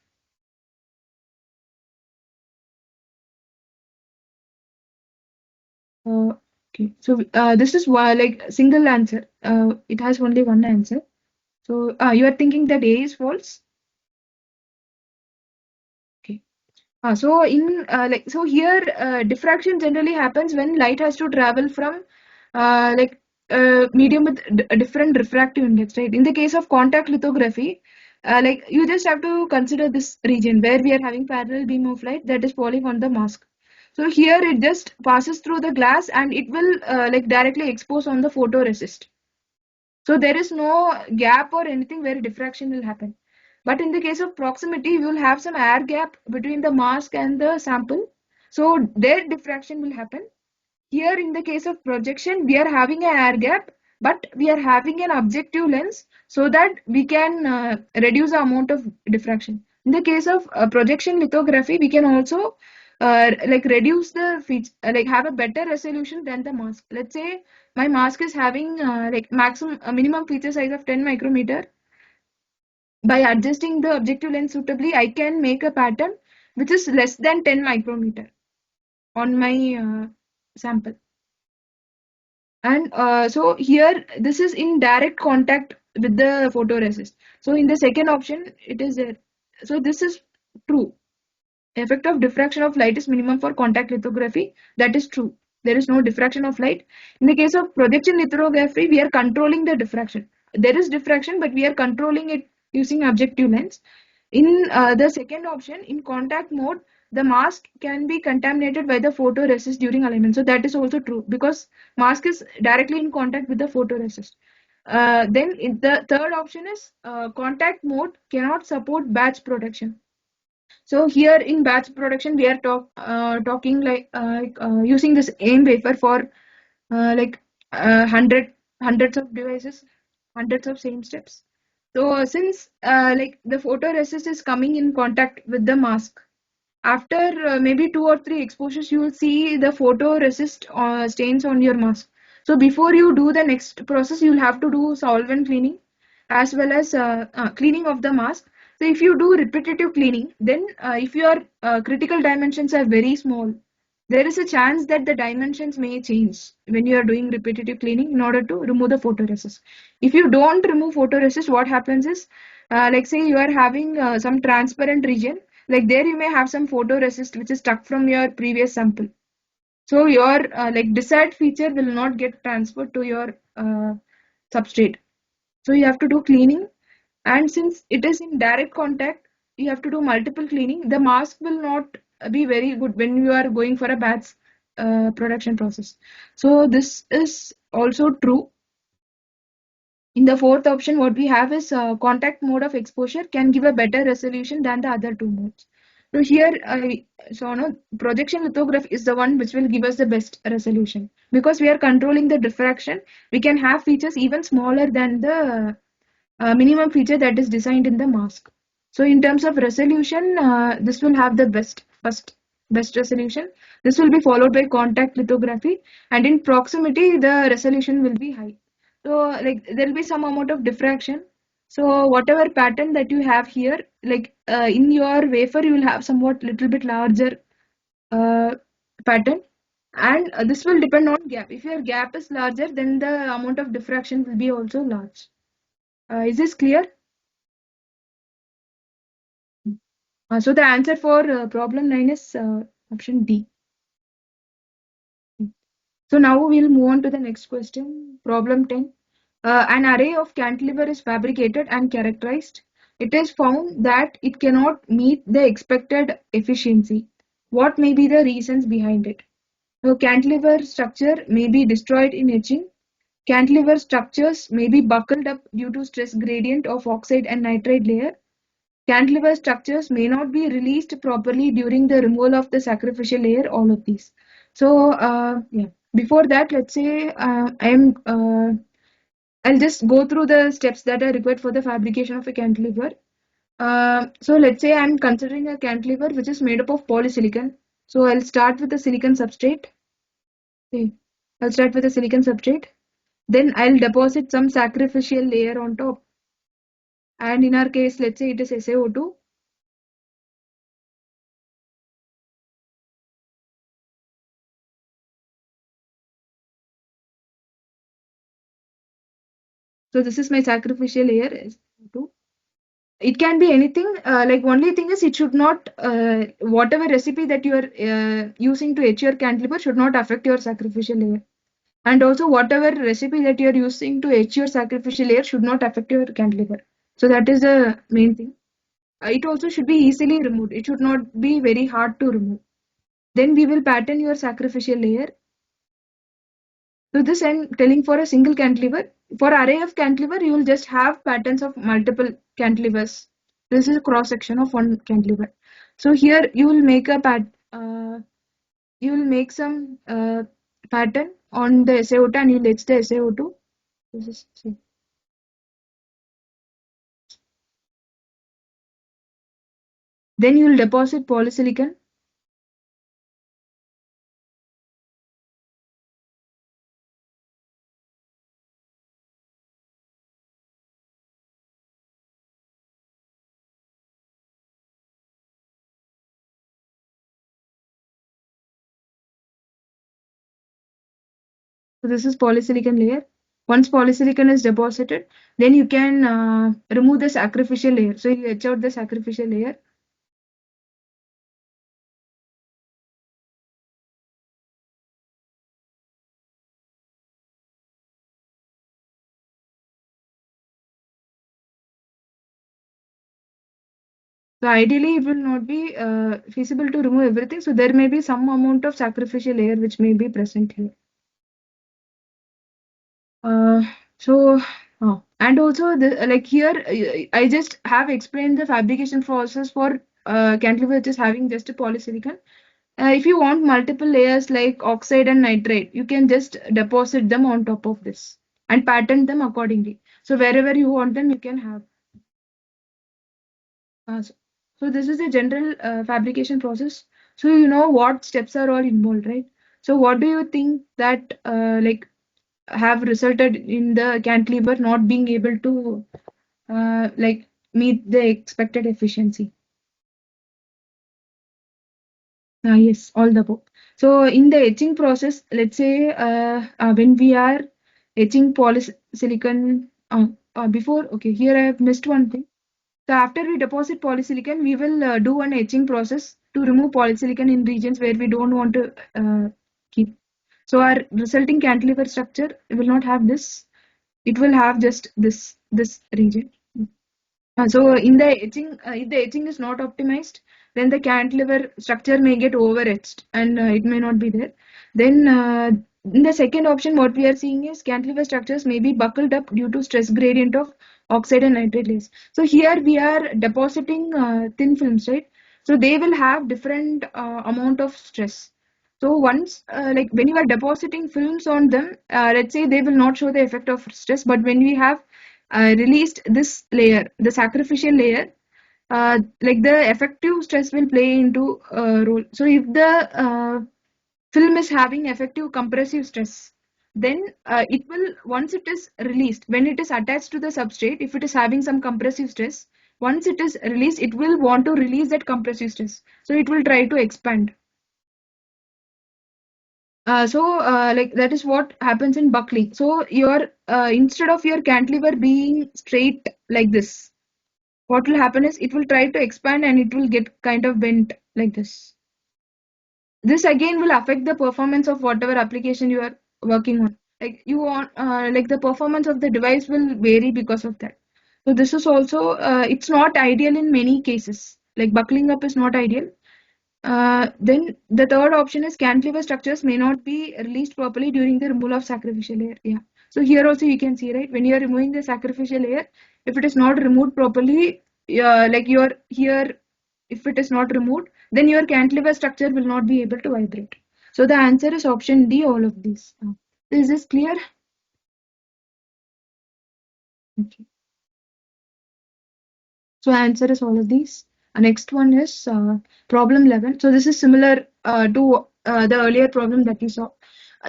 Uh, okay, so this is why like single answer. It has only one answer. So you are thinking that A is false. Okay. So in like so here diffraction generally happens when light has to travel from like medium with a different refractive index, right? In the case of contact lithography, like you just have to consider this region where we are having parallel beam of light that is falling on the mask. So here it just passes through the glass and it will like directly expose on the photoresist. So there is no gap or anything where diffraction will happen. But in the case of proximity, you will have some air gap between the mask and the sample. So there diffraction will happen. Here in the case of projection, we are having an air gap, but we are having an objective lens so that we can reduce the amount of diffraction. In the case of projection lithography, we can also like reduce the feature, like have a better resolution than the mask. Let's say my mask is having like maximum minimum feature size of 10 micrometer. By adjusting the objective lens suitably, I can make a pattern which is less than 10 micrometer on my sample. And so here, this is in direct contact with the photoresist. So in the second option, it is there. So this is true. Effect of diffraction of light is minimum for contact lithography. That is true. There is no diffraction of light. In the case of projection lithography, we are controlling the diffraction. There is diffraction, but we are controlling it using objective lens. In the second option, in contact mode, the mask can be contaminated by the photoresist during alignment. So that is also true because mask is directly in contact with the photoresist. Then the third option is contact mode cannot support batch protection. So here in batch production, we are talking like using this aim wafer for like hundreds of devices, hundreds of same steps. So since like the photoresist is coming in contact with the mask, after maybe 2 or 3 exposures, you will see the photoresist stains on your mask. So before you do the next process, you will have to do solvent cleaning as well as cleaning of the mask. So if you do repetitive cleaning, then if your critical dimensions are very small, there is a chance that the dimensions may change when you are doing repetitive cleaning in order to remove the photoresist. If you don't remove photoresist, what happens is, like say you are having some transparent region, like there you may have some photoresist which is stuck from your previous sample. So your like desired feature will not get transferred to your substrate. So you have to do cleaning, and since it is in direct contact, you have to do multiple cleaning. The mask will not be very good when you are going for a batch production process. So this is also true. In the fourth option, what we have is contact mode of exposure can give a better resolution than the other two modes. So here, so no, projection lithography is the one which will give us the best resolution because we are controlling the diffraction. We can have features even smaller than the minimum feature that is designed in the mask. So in terms of resolution, this will have the best resolution. This will be followed by contact lithography, and in proximity, the resolution will be high. So like there will be some amount of diffraction. So whatever pattern that you have here, like in your wafer, you will have somewhat little bit larger uh, pattern, and this will depend on gap. If your gap is larger, then the amount of diffraction will be also large. Is this clear? So the answer for problem 9 is option D. So now we'll move on to the next question. Problem 10. An array of cantilever is fabricated and characterized. It is found that it cannot meet the expected efficiency. What may be the reasons behind it? So cantilever structure may be destroyed in etching. Cantilever structures may be buckled up due to stress gradient of oxide and nitride layer. Cantilever structures may not be released properly during the removal of the sacrificial layer, all of these. So, yeah. Before that, let's say I'll just go through the steps that are required for the fabrication of a cantilever. So let's say I'm considering a cantilever which is made up of polysilicon. So I'll start with the silicon substrate. Okay. I'll start with the silicon substrate. Then I'll deposit some sacrificial layer on top. And in our case, let's say it is SaO2. So this is my sacrificial layer, SaO2. It can be anything. Like only thing is it should not, whatever recipe that you are using to etch your cantilever should not affect your sacrificial layer. And also whatever recipe that you are using to etch your sacrificial layer should not affect your cantilever. So that is the main thing. It also should be easily removed. It should not be very hard to remove. Then we will pattern your sacrificial layer. So this I'm telling for a single cantilever. For array of cantilever, you will just have patterns of multiple cantilevers. This is a cross section of one cantilever. So here you will make a you will make some pattern on the SaO2 and you'll etch the SaO2. This is see. Then you will deposit polysilicon. So this is polysilicon layer. Once polysilicon is deposited, then you can remove the sacrificial layer. So you etch out the sacrificial layer. So ideally, it will not be feasible to remove everything. So there may be some amount of sacrificial layer which may be present here. Uh, so, and also like here, I just have explained the fabrication process for cantilever which is having just a polysilicon. If you want multiple layers like oxide and nitride, you can just deposit them on top of this and pattern them accordingly. So wherever you want them, you can have. So this is a general fabrication process. So you know what steps are all involved, right? So what do you think that like have resulted in the cantilever not being able to like meet the expected efficiency? Yes, all the above. So in the etching process, let's say when we are etching polysilicon, before, okay, here I have missed one thing. So after we deposit polysilicon, we will do an etching process to remove polysilicon in regions where we don't want to keep. So our resulting cantilever structure will not have this. It will have just this region. So in the etching, if the etching is not optimized, then the cantilever structure may get over etched and it may not be there. Then in the second option, what we are seeing is cantilever structures may be buckled up due to stress gradient of oxide and nitrate layers. So here we are depositing thin films, right? So they will have different amount of stress. So once, like when you are depositing films on them, let's say they will not show the effect of stress, but when we have released this layer, the sacrificial layer, like the effective stress will play into role. So if the film is having effective compressive stress, then it will, once it is released, when it is attached to the substrate, if it is having some compressive stress, once it is released, it will want to release that compressive stress. So it will try to expand. Like that is what happens in buckling. So your instead of your cantilever being straight like this, what will happen is it will try to expand and it will get kind of bent like this. This again will affect the performance of whatever application you are working on. Like you want, like the performance of the device will vary because of that. So this is also, it's not ideal in many cases. Like buckling up is not ideal. Then the third option is cantilever structures may not be released properly during the removal of sacrificial layer. Yeah. So here also you can see, right, when you are removing the sacrificial layer, if it is not removed properly, like your here, if it is not removed, then your cantilever structure will not be able to vibrate. So the answer is option D, all of these. Is this clear? Okay. So answer is all of these. Next one is problem 11. So this is similar to the earlier problem that we saw.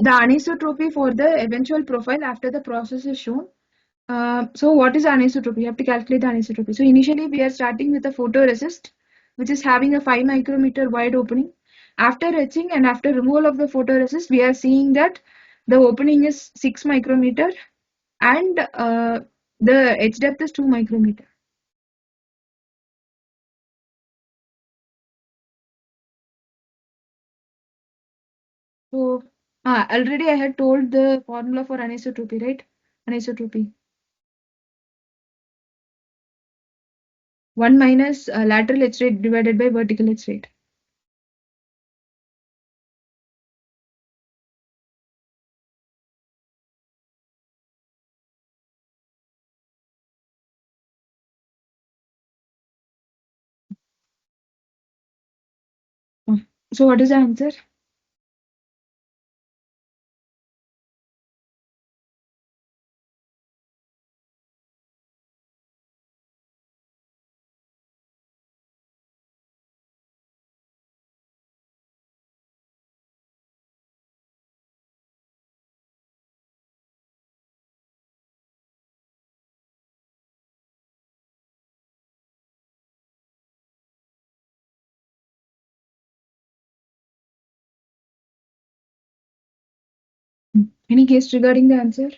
The anisotropy for the eventual profile after the process is shown. So what is anisotropy? You have to calculate the anisotropy. So initially we are starting with a photoresist, which is having a 5 micrometer wide opening. After etching and after removal of the photoresist, we are seeing that the opening is 6 micrometer and the etch depth is 2 micrometer. So already I had told the formula for anisotropy, right? Anisotropy. 1 minus lateral etch rate divided by vertical etch rate. Uh, So what is the answer? Any guess regarding the answer?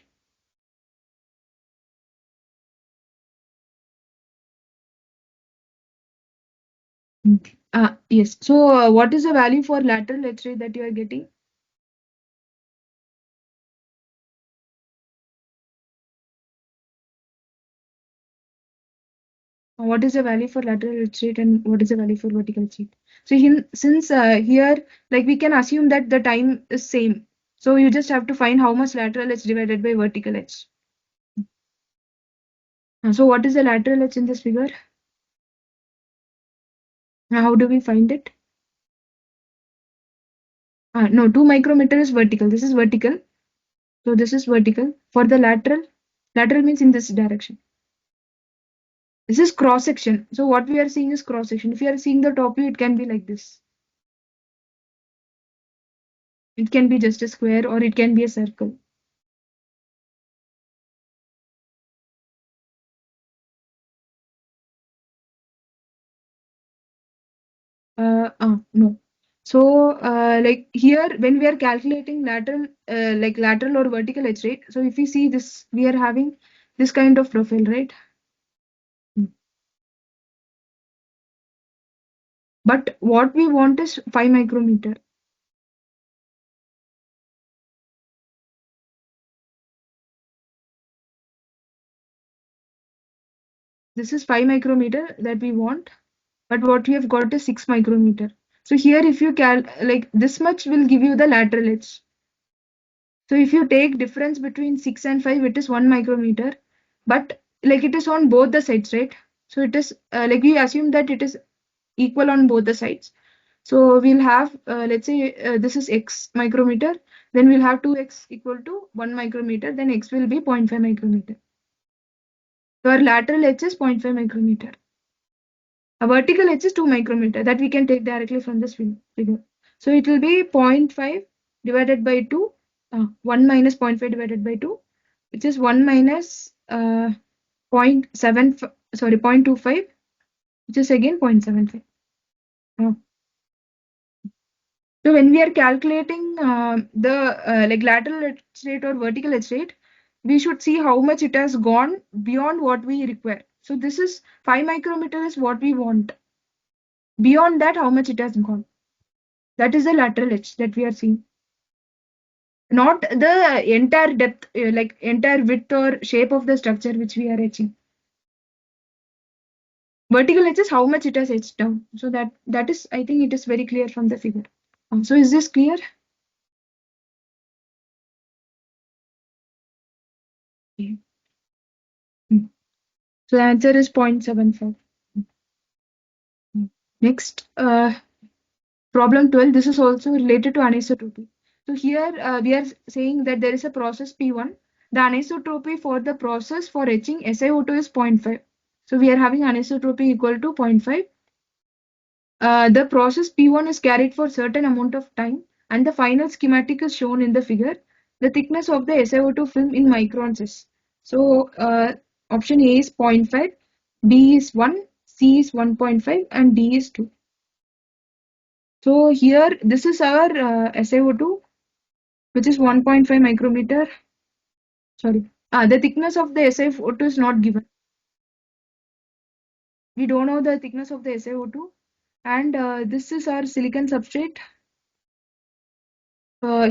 Yes. So what is the value for lateral etch rate that you are getting? What is the value for lateral etch rate and what is the value for vertical etch rate? So since here, like we can assume that the time is same. So you just have to find how much lateral etch divided by vertical etch. So what is the lateral edge in this figure? How do we find it? No, 2 micrometer is vertical. This is vertical. So this is vertical. For the lateral means in this direction. This is cross section. So what we are seeing is cross section. If you are seeing the top view, it can be like this. It can be just a square or it can be a circle. No. So like here when we are calculating lateral or vertical edge rate. So if you see this, we are having this kind of profile, right? But what we want is 5 micrometer. This is 5 micrometer that we want, but what we have got is 6 micrometer. So here if you like this much will give you the lateral edge. So if you take difference between 6 and 5, it is 1 micrometer, but like it is on both the sides, right? So it is like we assume that it is equal on both the sides. So we'll have let's say this is x micrometer, then we'll have 2x equal to 1 micrometer, then x will be 0.5 micrometer. So our lateral edge is 0.5 micrometer. A vertical edge is 2 micrometer that we can take directly from this figure. So it will be 0.5 divided by 2, 1 minus 0.5 divided by 2, which is 1 minus 0.7, sorry, 0.25, which is again 0.75. So when we are calculating the like lateral edge rate or vertical edge rate, we should see how much it has gone beyond what we require. So this is 5 micrometer is what we want. Beyond that, how much it has gone. That is the lateral edge that we are seeing. Not the entire depth, like entire width or shape of the structure which we are etching. Vertical edge is how much it has etched down. So that is, I think it is very clear from the figure. So is this clear? Okay. So the answer is 0.75. Next, Problem 12, this is also related to anisotropy. So here we are saying that there is a process P1. The anisotropy for the process for etching SiO2 is 0.5. So we are having anisotropy equal to 0.5. The process P1 is carried for certain amount of time and the final schematic is shown in the figure. The thickness of the SiO2 film in microns is. So option A is zero point 0.5, B is 1, C is 1.5 and D is 2. So here this is our SiO2 which is 1.5 micrometer. Sorry, the thickness of the SiO2 is not given. We don't know the thickness of the SiO2 and this is our silicon substrate.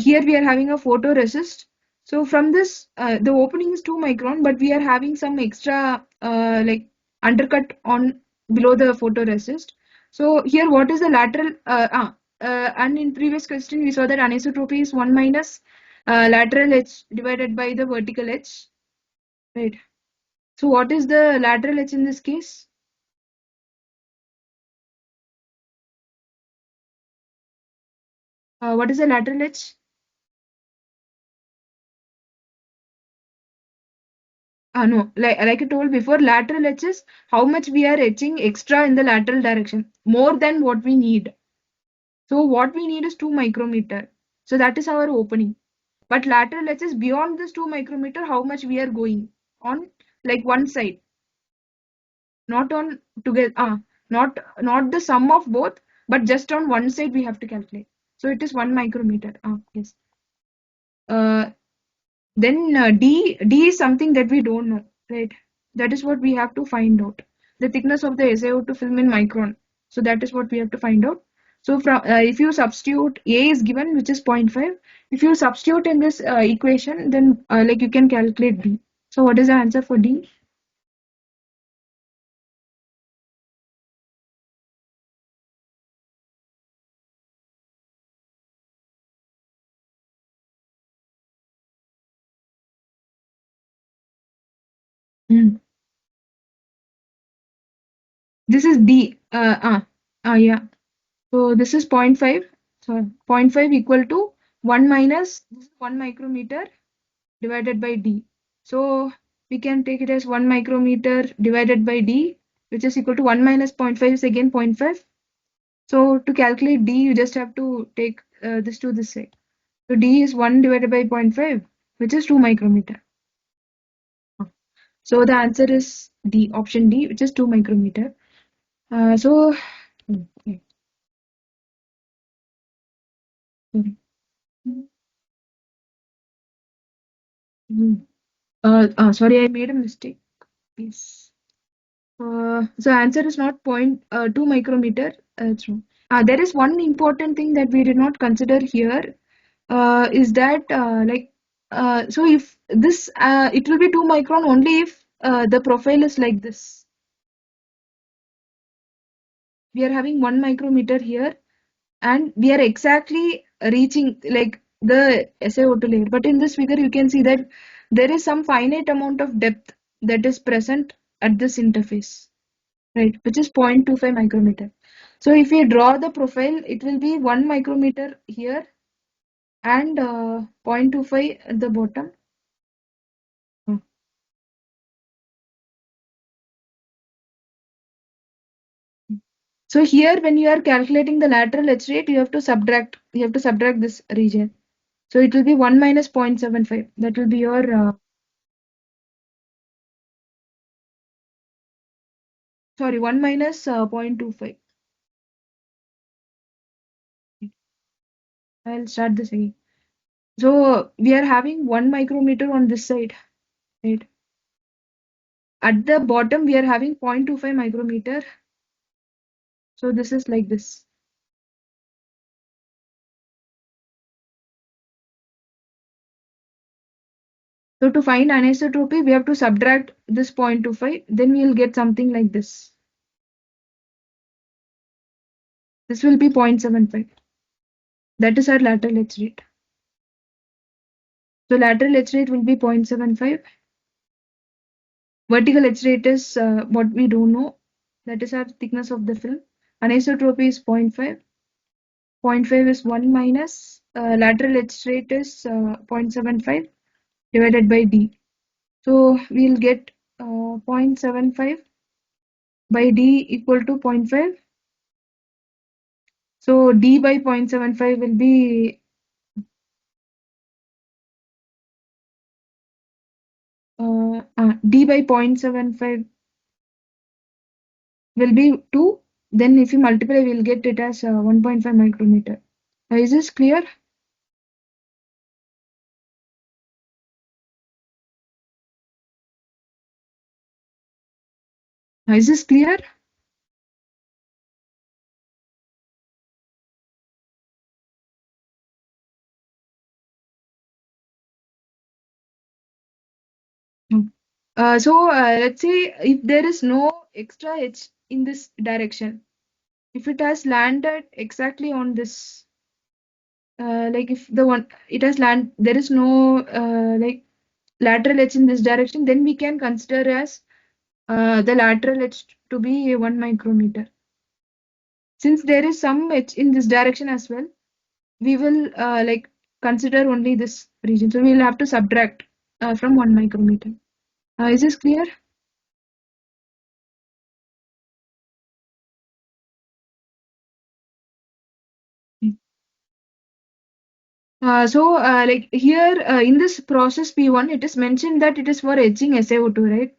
Here we are having a photoresist. So from this, the opening is 2 micron, but we are having some extra like undercut on below the photoresist. So here, what is the lateral? And in previous question, we saw that anisotropy is 1 minus lateral edge divided by the vertical edge. Right. So what is the lateral edge in this case? What is the lateral edge? No, like I told before, lateral edge is how much we are etching extra in the lateral direction, more than what we need. So what we need is 2 micrometer. So that is our opening. But lateral edge is beyond this 2 micrometer, how much we are going on like one side, not on together. Not the sum of both, but just on one side we have to calculate. So it is 1 micrometer. Yes. Uh, Then D is something that we don't know, right? That is what we have to find out. The thickness of the SiO2 film in micron. So that is what we have to find out. So from if you substitute A is given, which is 0.5. If you substitute in this equation, then like you can calculate D. So what is the answer for D? Hmm. This is D. Yeah. So this is zero point 0.5. So zero point 0.5 equal to 1 minus this is 1 micrometer divided by D. So we can take it as 1 micrometer divided by D, which is equal to 1 minus 0.5 is again 0.5. So to calculate D, you just have to take this to this side. So D is 1 divided by 0.5, which is 2 micrometer. So the answer is D, option D, which is 2 micrometer. Okay, sorry. Sorry, I made a mistake. Yes. So answer is not 0.2 micrometer. It's wrong. There is one important thing that we did not consider here. Is that so if this it will be 2 micron only if the profile is like this. We are having 1 micrometer here, and we are exactly reaching like the SiO2 layer. But in this figure, you can see that there is some finite amount of depth that is present at this interface. Right, which is 0.25 micrometer. So if we draw the profile, it will be 1 micrometer here and 0.25 at the bottom. Hmm. So here, when you are calculating the lateral edge rate, you have to subtract this region. So it will be 1 minus 0.75. That will be your, sorry, 1 minus 0.25. I'll start this again. So we are having 1 micrometer on this side, right? At the bottom, we are having 0.25 micrometer. So this is like this. So to find anisotropy, we have to subtract this 0.25, then we will get something like this. This will be 0.75. That is our lateral edge rate. So lateral edge rate will be 0.75. Vertical edge rate is what we don't know. That is our thickness of the film. Anisotropy is 0.5. 0.5 is 1 minus lateral edge rate is 0.75 divided by D. So we'll get 0.75 by D equal to zero point 0.5. So D by 0.75 will be D by 0.75 will be 2. Then if you multiply, we'll get it as 1.5 micrometer. Is this clear? Is this clear? Hmm. Let's say if there is no extra edge in this direction, if it has landed exactly on this, like if the one it has land, there is no like lateral edge in this direction, then we can consider as the lateral edge to be 1 micrometer. Since there is some edge in this direction as well, we will like consider only this region. So we will have to subtract from 1 micrometer. Is this clear? Like here in this process P1, it is mentioned that it is for etching SiO2, right?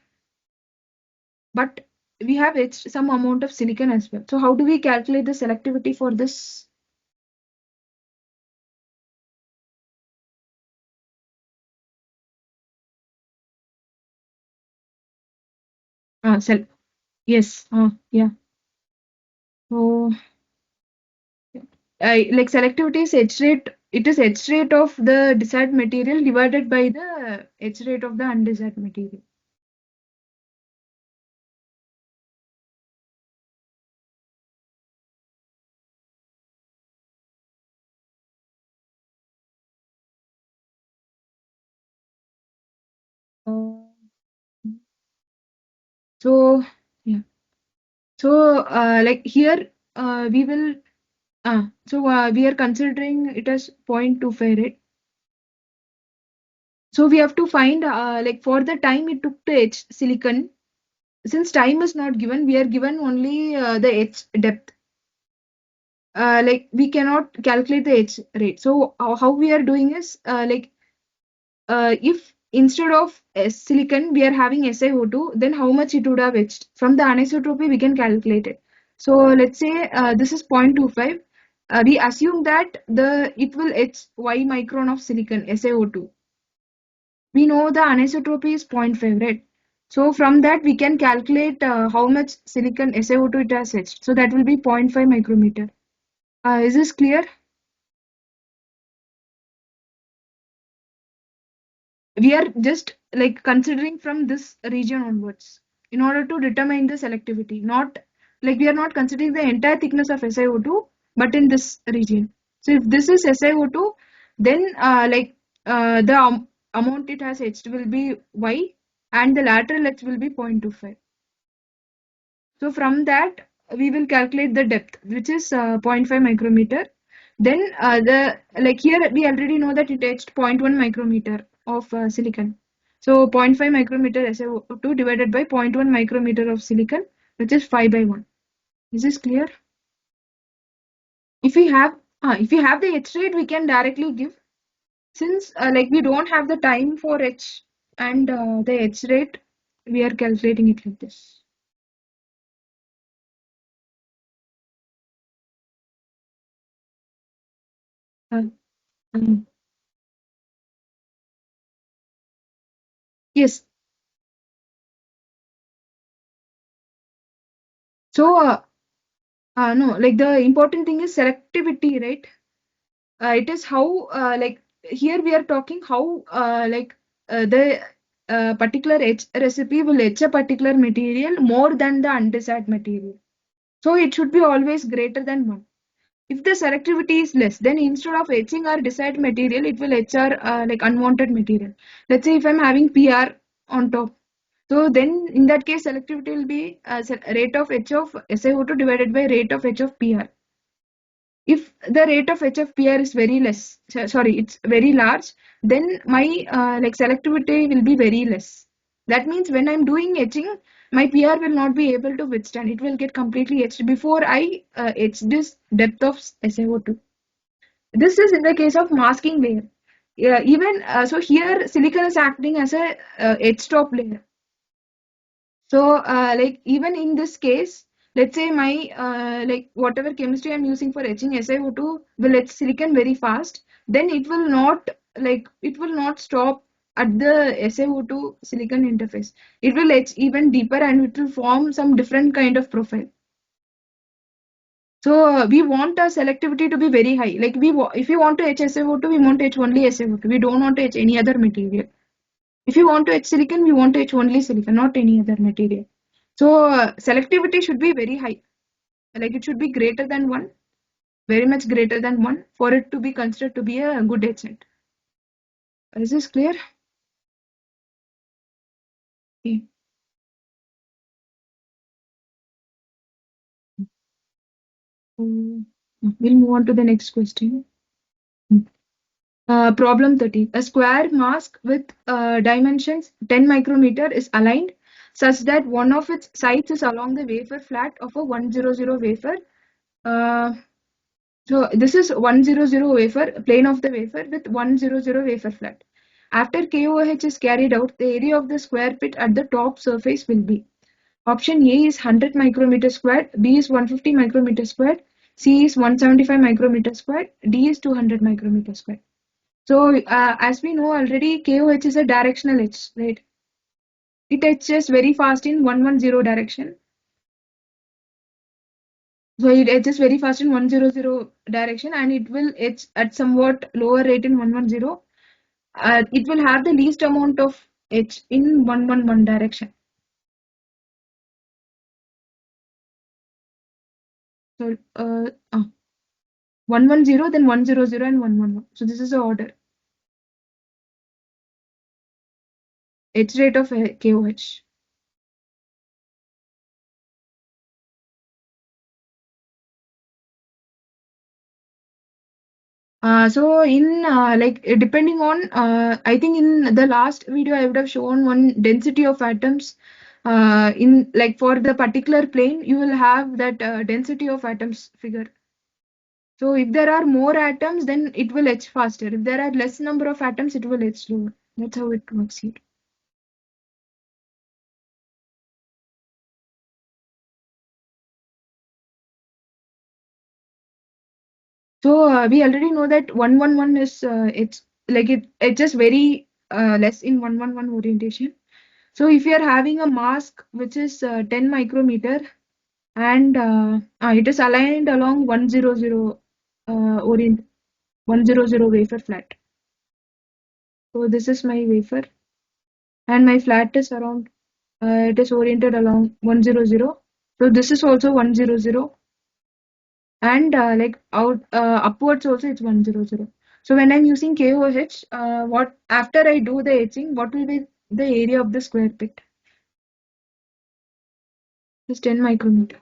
But we have etched some amount of silicon as well. So how do we calculate the selectivity for this cell? Yes, yeah. So like selectivity is etch rate. It is etch rate of the desired material divided by the etch rate of the undesired material. Uh, so yeah. So like here we will we are considering it as 0.25, right? So we have to find like for the time it took to etch silicon. Since time is not given, we are given only the etch depth. Like we cannot calculate the etch rate. So how we are doing is like if instead of silicon we are having SiO2, then how much it would have etched. From the anisotropy we can calculate it. So let's say this is 0.25. We assume that it will etch Y micron of silicon SiO2. We know the anisotropy is 0.5, right? So from that we can calculate how much silicon SiO2 it has etched. So that will be 0.5 micrometer. Is this clear? We are just like considering from this region onwards in order to determine the selectivity. Not like we are not considering the entire thickness of SiO2, but in this region. So if this is SiO2, then the amount it has etched will be Y and the lateral edge will be 0.25. So from that, we will calculate the depth, which is 0.5 micrometer. Then the like here we already know that it etched 0.1 micrometer of silicon. So 0.5 micrometer SiO2 divided by 0.1 micrometer of silicon, which is 5 by 1. Is this clear? If we have the etch rate, we can directly give. Since like we don't have the time for etch and the etch rate, we are calculating it like this. Uh, um, yes. So no, like the important thing is selectivity, right? It is how, like here we are talking how, the particular etch recipe will etch a particular material more than the undesired material. So it should be always greater than 1. If the selectivity is less, then instead of etching our desired material, it will etch our like unwanted material. Let's say if I'm having PR on top. So then in that case, selectivity will be rate of etch of SiO2 divided by rate of etch of PR. If the rate of HFPR is very less, sorry, it's very large, then my like selectivity will be very less. That means when I'm doing etching, my PR will not be able to withstand. It will get completely etched before I etch this depth of SiO2. This is in the case of masking layer. Yeah, even so here silicon is acting as a etch stop layer. So like even in this case, let's say my like whatever chemistry I'm using for etching SiO2 will etch silicon very fast, then it will not stop at the SiO2 silicon interface. It will etch even deeper and it will form some different kind of profile. So we want our selectivity to be very high. Like if we want to etch SiO2, we want to etch only SiO2. We don't want to etch any other material. If you want to etch silicon, we want to etch only silicon, not any other material. So selectivity should be very high. Like it should be greater than 1, very much greater than 1 for it to be considered to be a good etchant. Is this clear? Okay. We'll move on to the next question. Problem 13. A square mask with dimensions 10 micrometer is aligned such that one of its sides is along the wafer flat of a 100 wafer. Uh, so this is 100 wafer, plane of the wafer with 100 wafer flat. After KOH is carried out, the area of the square pit at the top surface will be. Option A is 100 micrometer squared, B is 150 micrometer squared, C is 175 micrometer squared, D is 200 micrometer squared. So as we know already, KOH is a directional etch, right? It etches very fast in 110 direction. So it etches very fast in 100 direction and it will etch at somewhat lower rate in 110. It will have the least amount of etch in 111 direction. So 110, then 100 and 111. So this is the order. Etch rate of KOH. So in like depending on I think in the last video I would have shown one density of atoms in like for the particular plane you will have that density of atoms figure. So if there are more atoms then it will etch faster. If there are less number of atoms it will etch slower. That's how it works here. So we already know that 111 is it's like it's just very less in 111 orientation. So if you are having a mask which is 10 micrometer and it is aligned along 100 orient 100 wafer flat. So this is my wafer and my flat is around it is oriented along 100. So this is also 100 and like out upwards also it's 100. So when I'm using KOH, what after I do the etching, what will be the area of the square pit? It's 10 micrometer.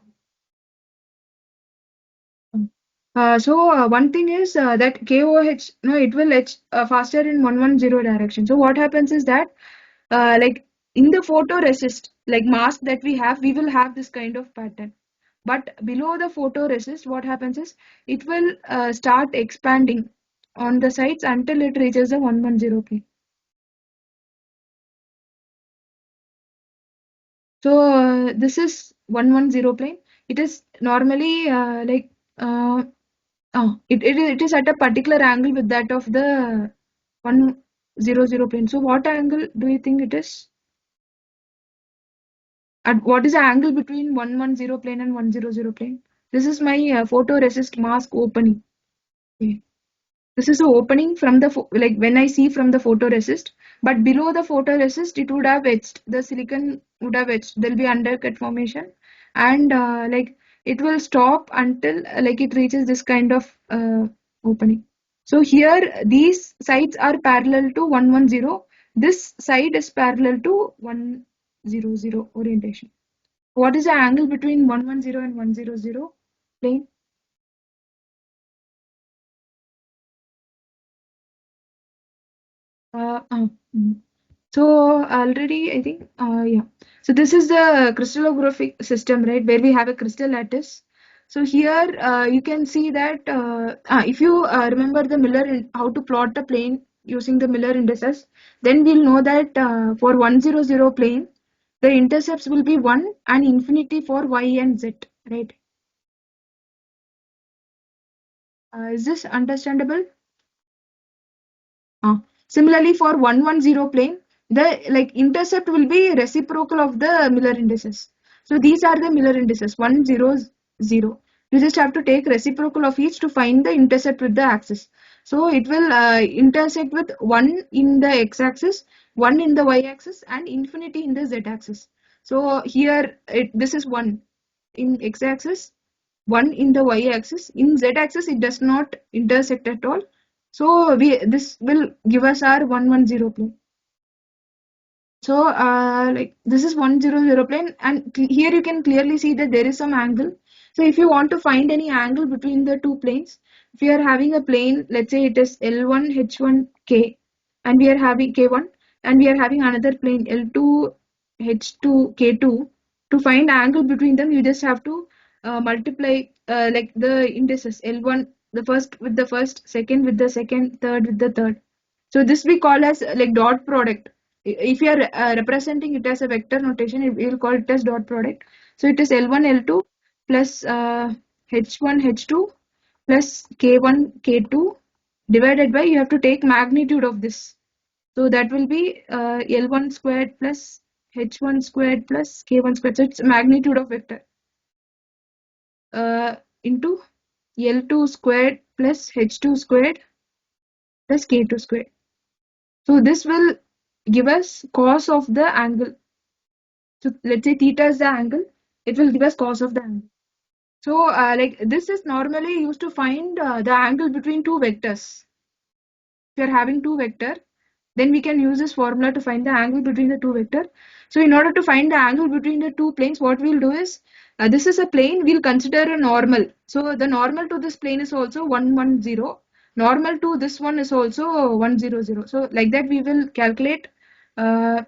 So one thing is that KOH, no, it will etch faster in 110 direction. So what happens is that like in the photoresist, like mask that we will have this kind of pattern. But below the photoresist, what happens is it will start expanding on the sides until it reaches the 110 plane. So this is 110 plane. It is normally like it is at a particular angle with that of the 100 plane. So what angle do you think it is? At what is the angle between 110 plane and 100 plane? This is my photoresist mask opening. Okay. This is the opening from the like when I see from the photoresist, but below the photoresist it would have etched. The silicon would have etched. There will be undercut formation, and like it will stop until like it reaches this kind of opening. So here these sides are parallel to 110. This side is parallel to 100 orientation. What is the angle between 110 and 100 plane? Mm. So already, I think, yeah. So this is the crystallographic system, right, where we have a crystal lattice. So here you can see that if you remember the how to plot the plane using the Miller indices, then we'll know that for 100 plane, the intercepts will be 1 and infinity for y and z, right? Is this understandable? Similarly, for 110 plane, the like intercept will be reciprocal of the Miller indices. So these are the Miller indices 100. You just have to take reciprocal of each to find the intercept with the axis. So it will intersect with 1 in the x-axis, 1 in the y-axis, and infinity in the z-axis. So here this is 1 in x-axis, 1 in the y-axis. In z-axis, it does not intersect at all. So this will give us our 110 plane. So like this is 100 plane, and here you can clearly see that there is some angle. So if you want to find any angle between the two planes, if you are having a plane, let's say it is L1 H1 K, and we are having K1, and we are having another plane L2 H2 K2. To find angle between them, you just have to multiply like the indices L1 the first with the first, second with the second, third with the third. So this we call as like dot product. If you are representing it as a vector notation, we will call it as dot product. So it is L1 L2 plus H1 H2 plus K1 K2 divided by, you have to take magnitude of this. So that will be L1 squared plus H1 squared plus K1 squared. So it's magnitude of vector into L2 squared plus H2 squared plus K2 squared. So this will give us cos of the angle. So let's say theta is the angle, it will give us cos of the angle. So like this is normally used to find the angle between two vectors. If you're having two vector, then we can use this formula to find the angle between the two vector. So in order to find the angle between the two planes, what we'll do is, this is a plane, we'll consider a normal. So the normal to this plane is also 110. Normal to this one is also 100. So like that we will calculate so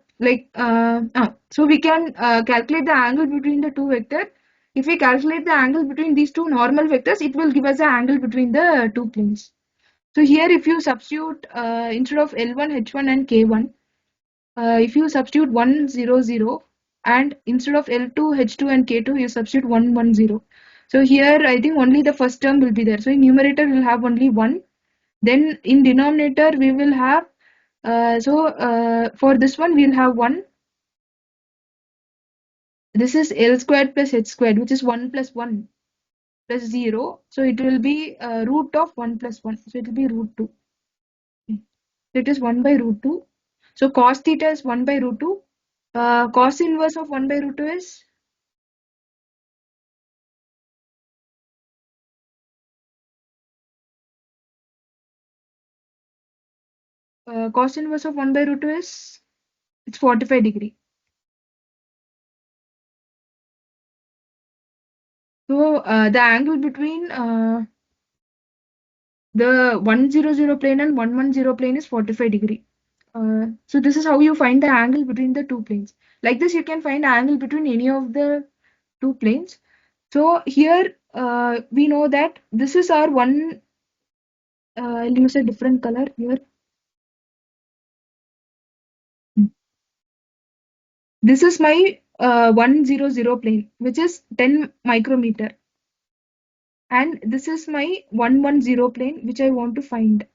we can calculate the angle between the two vector. If we calculate the angle between these two normal vectors, it will give us the angle between the two planes. So here if you substitute instead of L1, H1 and K1, if you substitute 100 and instead of L2, H2 and K2, you substitute 110. So here I think only the first term will be there. So in numerator we'll have only 1. Then in denominator we will have, for this one we'll have 1. This is L squared plus H squared, which is 1 plus 1 plus 0. So it will be root of 1 plus 1. So it will be root 2. So it is 1 by root 2. So cos theta is 1 by root 2. Cos inverse of 1 by root 2 is cos inverse of 1 by root 2 is, it's 45 degree. So the angle between the 100 plane and 110 plane is 45 degree. So this is how you find the angle between the two planes. Like this you can find the angle between any of the two planes. So here we know that this is our one, I'll use a different color here. This is my 100 plane, which is 10 micrometer. And this is my 110 plane, which I want to find.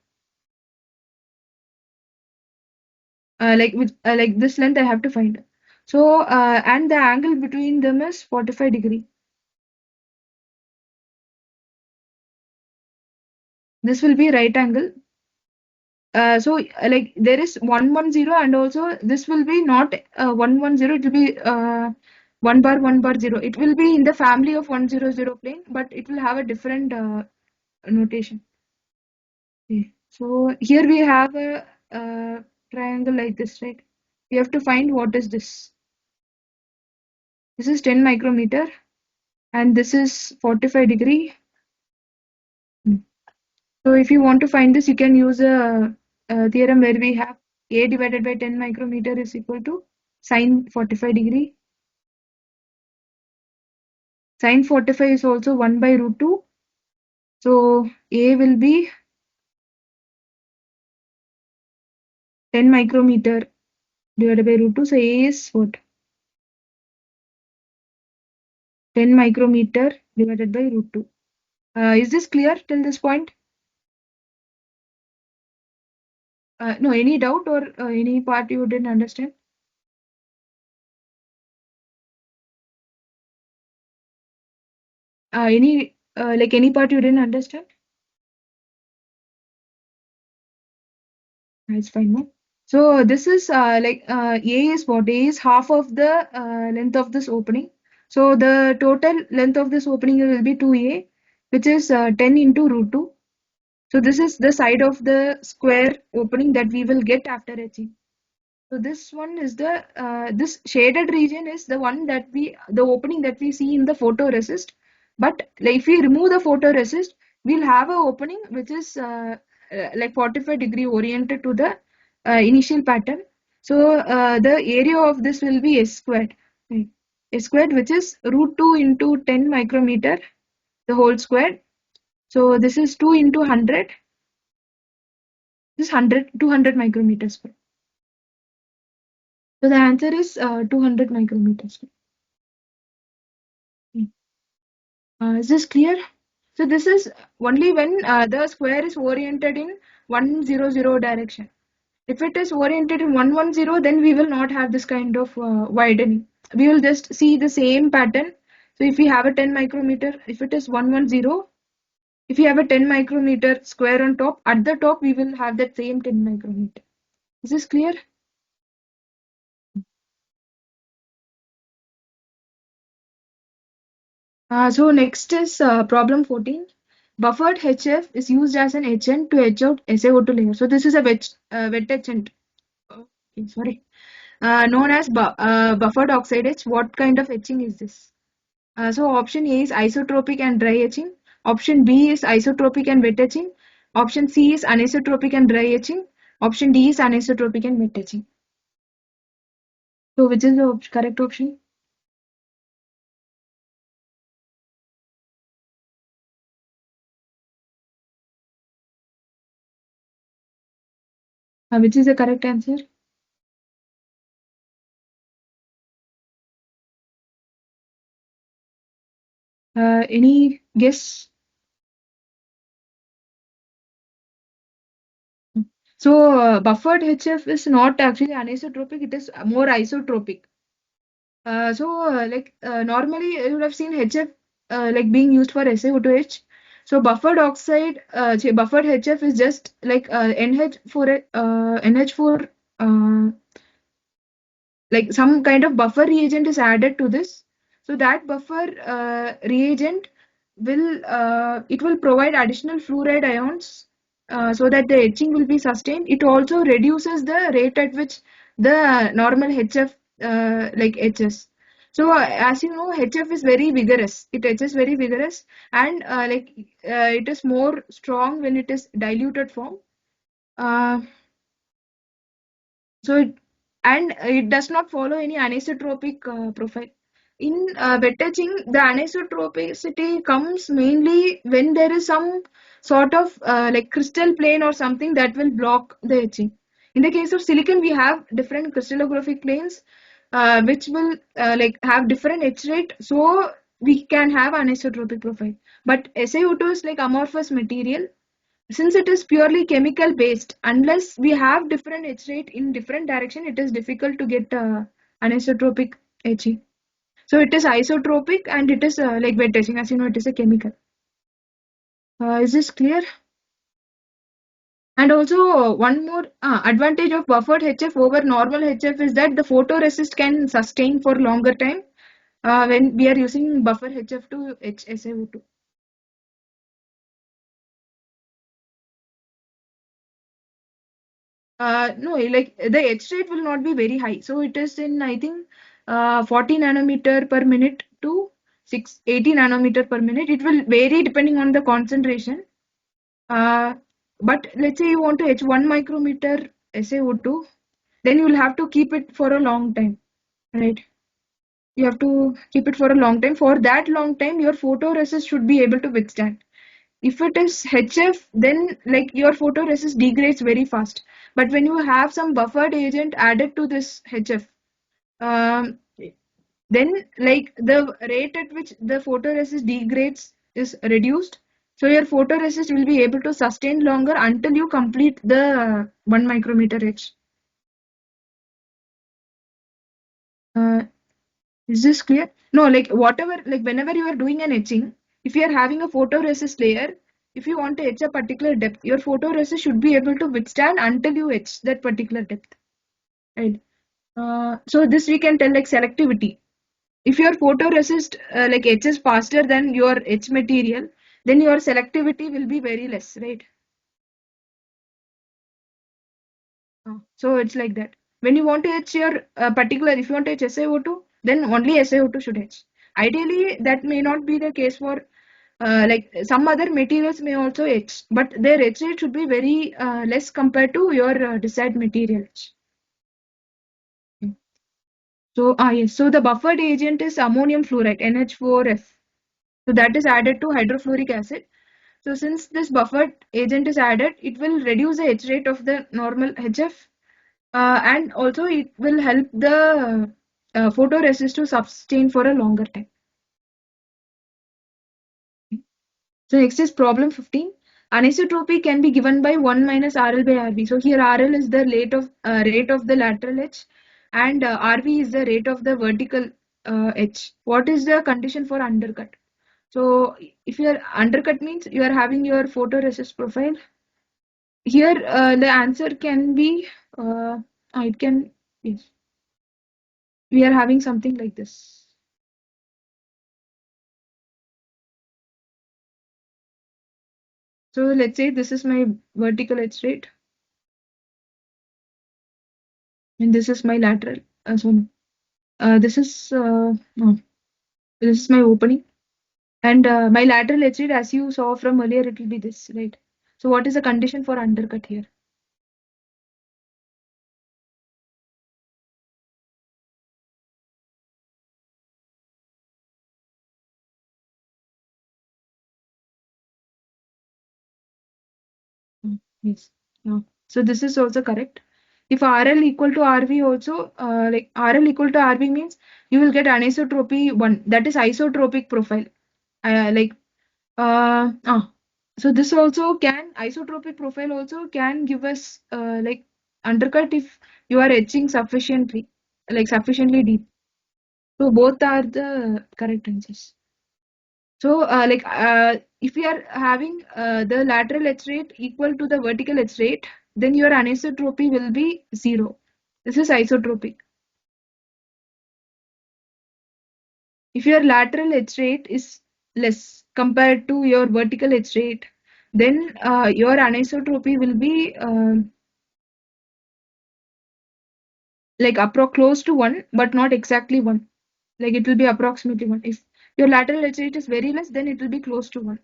Like this length I have to find. So, and the angle between them is 45 degree. This will be right angle. So like there is 110 and also this will be not 110, it will be 1 bar 1 bar 0. It will be in the family of 100 plane, but it will have a different notation. Okay. So here we have a triangle like this, right? We have to find what is this. This is 10 micrometer and this is 45 degree. So if you want to find this, you can use a theorem where we have A divided by 10 micrometer is equal to sine 45 degree. Sine 45 is also 1 by root 2. So A will be 10 micrometer divided by root 2. So A is what? 10 micrometer divided by root 2. Is this clear till this point? No, any doubt or any part you didn't understand? Any part you didn't understand? It's fine, no? So this is A is what? A is half of the length of this opening. So the total length of this opening will be 2A, which is 10 into root 2. So this is the side of the square opening that we will get after etching. So this one is the this shaded region is the one that the opening that we see in the photoresist. But like, if we remove the photoresist, we'll have a opening which is like 45 degree oriented to the initial pattern. So the area of this will be S squared. Right. S squared, which is root 2 into 10 micrometer, the whole square. So this is 2 into 100. This is 200 micrometers square. So the answer is 200 micrometers square. Is this clear? So this is only when the square is oriented in 100 direction. If it is oriented in 110, then we will not have this kind of widening. We will just see the same pattern. So if we have a 10 micrometer, if it is 110, if we have a 10 micrometer square on top, at the top we will have that same 10 micrometer. Is this clear? So next is problem 14. Buffered HF is used as an etchant to etch out SiO2 layer. So this is a wet etchant. Okay, sorry. Known as buffered oxide etch. What kind of etching is this? So option A is isotropic and dry etching. Option B is isotropic and wet etching. Option C is anisotropic and dry etching. Option D is anisotropic and wet etching. So which is the correct option? Which is the correct answer? Any guess? So buffered HF is not actually anisotropic, it is more isotropic. Normally you would have seen HF like being used for SiO2H. So buffered HF is just like NH4 like some kind of buffer reagent is added to this. So that buffer reagent it will provide additional fluoride ions so that the etching will be sustained. It also reduces the rate at which the normal HF like etches. So as you know, HF is very vigorous. It etches very vigorous, and it is more strong when it is diluted form. Uh, so it does not follow any anisotropic profile. In wet etching, the anisotropicity comes mainly when there is some sort of like crystal plane or something that will block the etching. In the case of silicon, we have different crystallographic planes which will like have different etch rate, so we can have anisotropic profile. But SiO2 is like amorphous material. Since it is purely chemical based, unless we have different etch rate in different direction, it is difficult to get anisotropic etching. So it is isotropic and it is like wet etching. As you know, it is a chemical. Is this clear? And also one more advantage of buffered HF over normal HF is that the photoresist can sustain for longer time when we are using buffer HF to etch SiO2. No, like the etch rate will not be very high. So it is in, I think, 40 nanometer per minute to 80 nanometer per minute. It will vary depending on the concentration. Uh, but let's say you want to etch 1 micrometer SiO2. then you'll have to keep it for a long time, right? You have to keep it for a long time. For that long time, your photoresist should be able to withstand. If it is HF, then like your photoresist degrades very fast. But when you have some buffered agent added to this HF, um, then like the rate at which the photoresist degrades is reduced. So your photoresist will be able to sustain longer until you complete the 1 micrometer etch. Uh, is this clear? No, like whatever, like whenever you are doing an etching, if you are having a photoresist layer, if you want to etch a particular depth, your photoresist should be able to withstand until you etch that particular depth, right? So this we can tell like selectivity. If your photoresist like etches faster than your etch material, then your selectivity will be very less, right? So it's like that. When you want to etch your particular, if you want to etch SiO2, then only SiO2 should etch. Ideally, that may not be the case for like some other materials may also etch, but their etch rate should be very less compared to your desired material etch. So, yes, so the buffered agent is ammonium fluoride, NH4F. So that is added to hydrofluoric acid. So since this buffered agent is added, it will reduce the etch rate of the normal HF, and also it will help the photoresist to sustain for a longer time. So next is problem 15. Anisotropy can be given by 1 minus RL by RV. So here RL is the rate of the lateral edge, and RV is the rate of the vertical edge. What is the condition for undercut? So if your undercut means you are having your photoresist profile. Here the answer can be it can, yes, we are having something like this. So let's say this is my vertical edge rate and this is my lateral. So this is no, this is my opening, and my lateral edge rate, as you saw from earlier, it will be this, right? So what is the condition for undercut here? Yes. No. So this is also correct. If RL equal to RV also, like RL equal to RV means you will get anisotropy 1, that is isotropic profile. Like so this also can, isotropic profile also can give us like undercut if you are etching sufficiently, like sufficiently deep. So both are the correct answers. So if you are having the lateral etch rate equal to the vertical etch rate, then your anisotropy will be 0. This is isotropic. If your lateral edge rate is less compared to your vertical edge rate, then your anisotropy will be like close to 1, but not exactly 1. Like it will be approximately 1. If your lateral edge rate is very less, then it will be close to 1.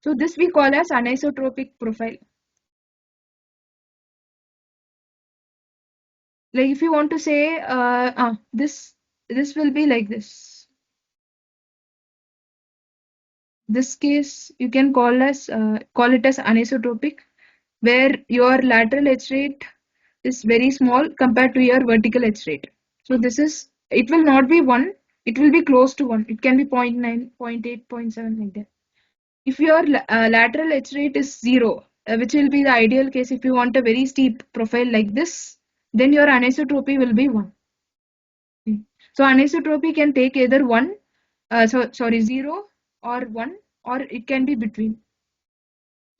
So this we call as anisotropic profile. Like if you want to say this will be like this. This case you can call it as anisotropic, where your lateral edge rate is very small compared to your vertical edge rate. So this is, it will not be 1, it will be close to 1. It can be 0.9, 0.8, 0.7 like that. If your lateral edge rate is 0, which will be the ideal case if you want a very steep profile like this, then your anisotropy will be 1. So anisotropy can take either 1, sorry 0 or 1, or it can be between.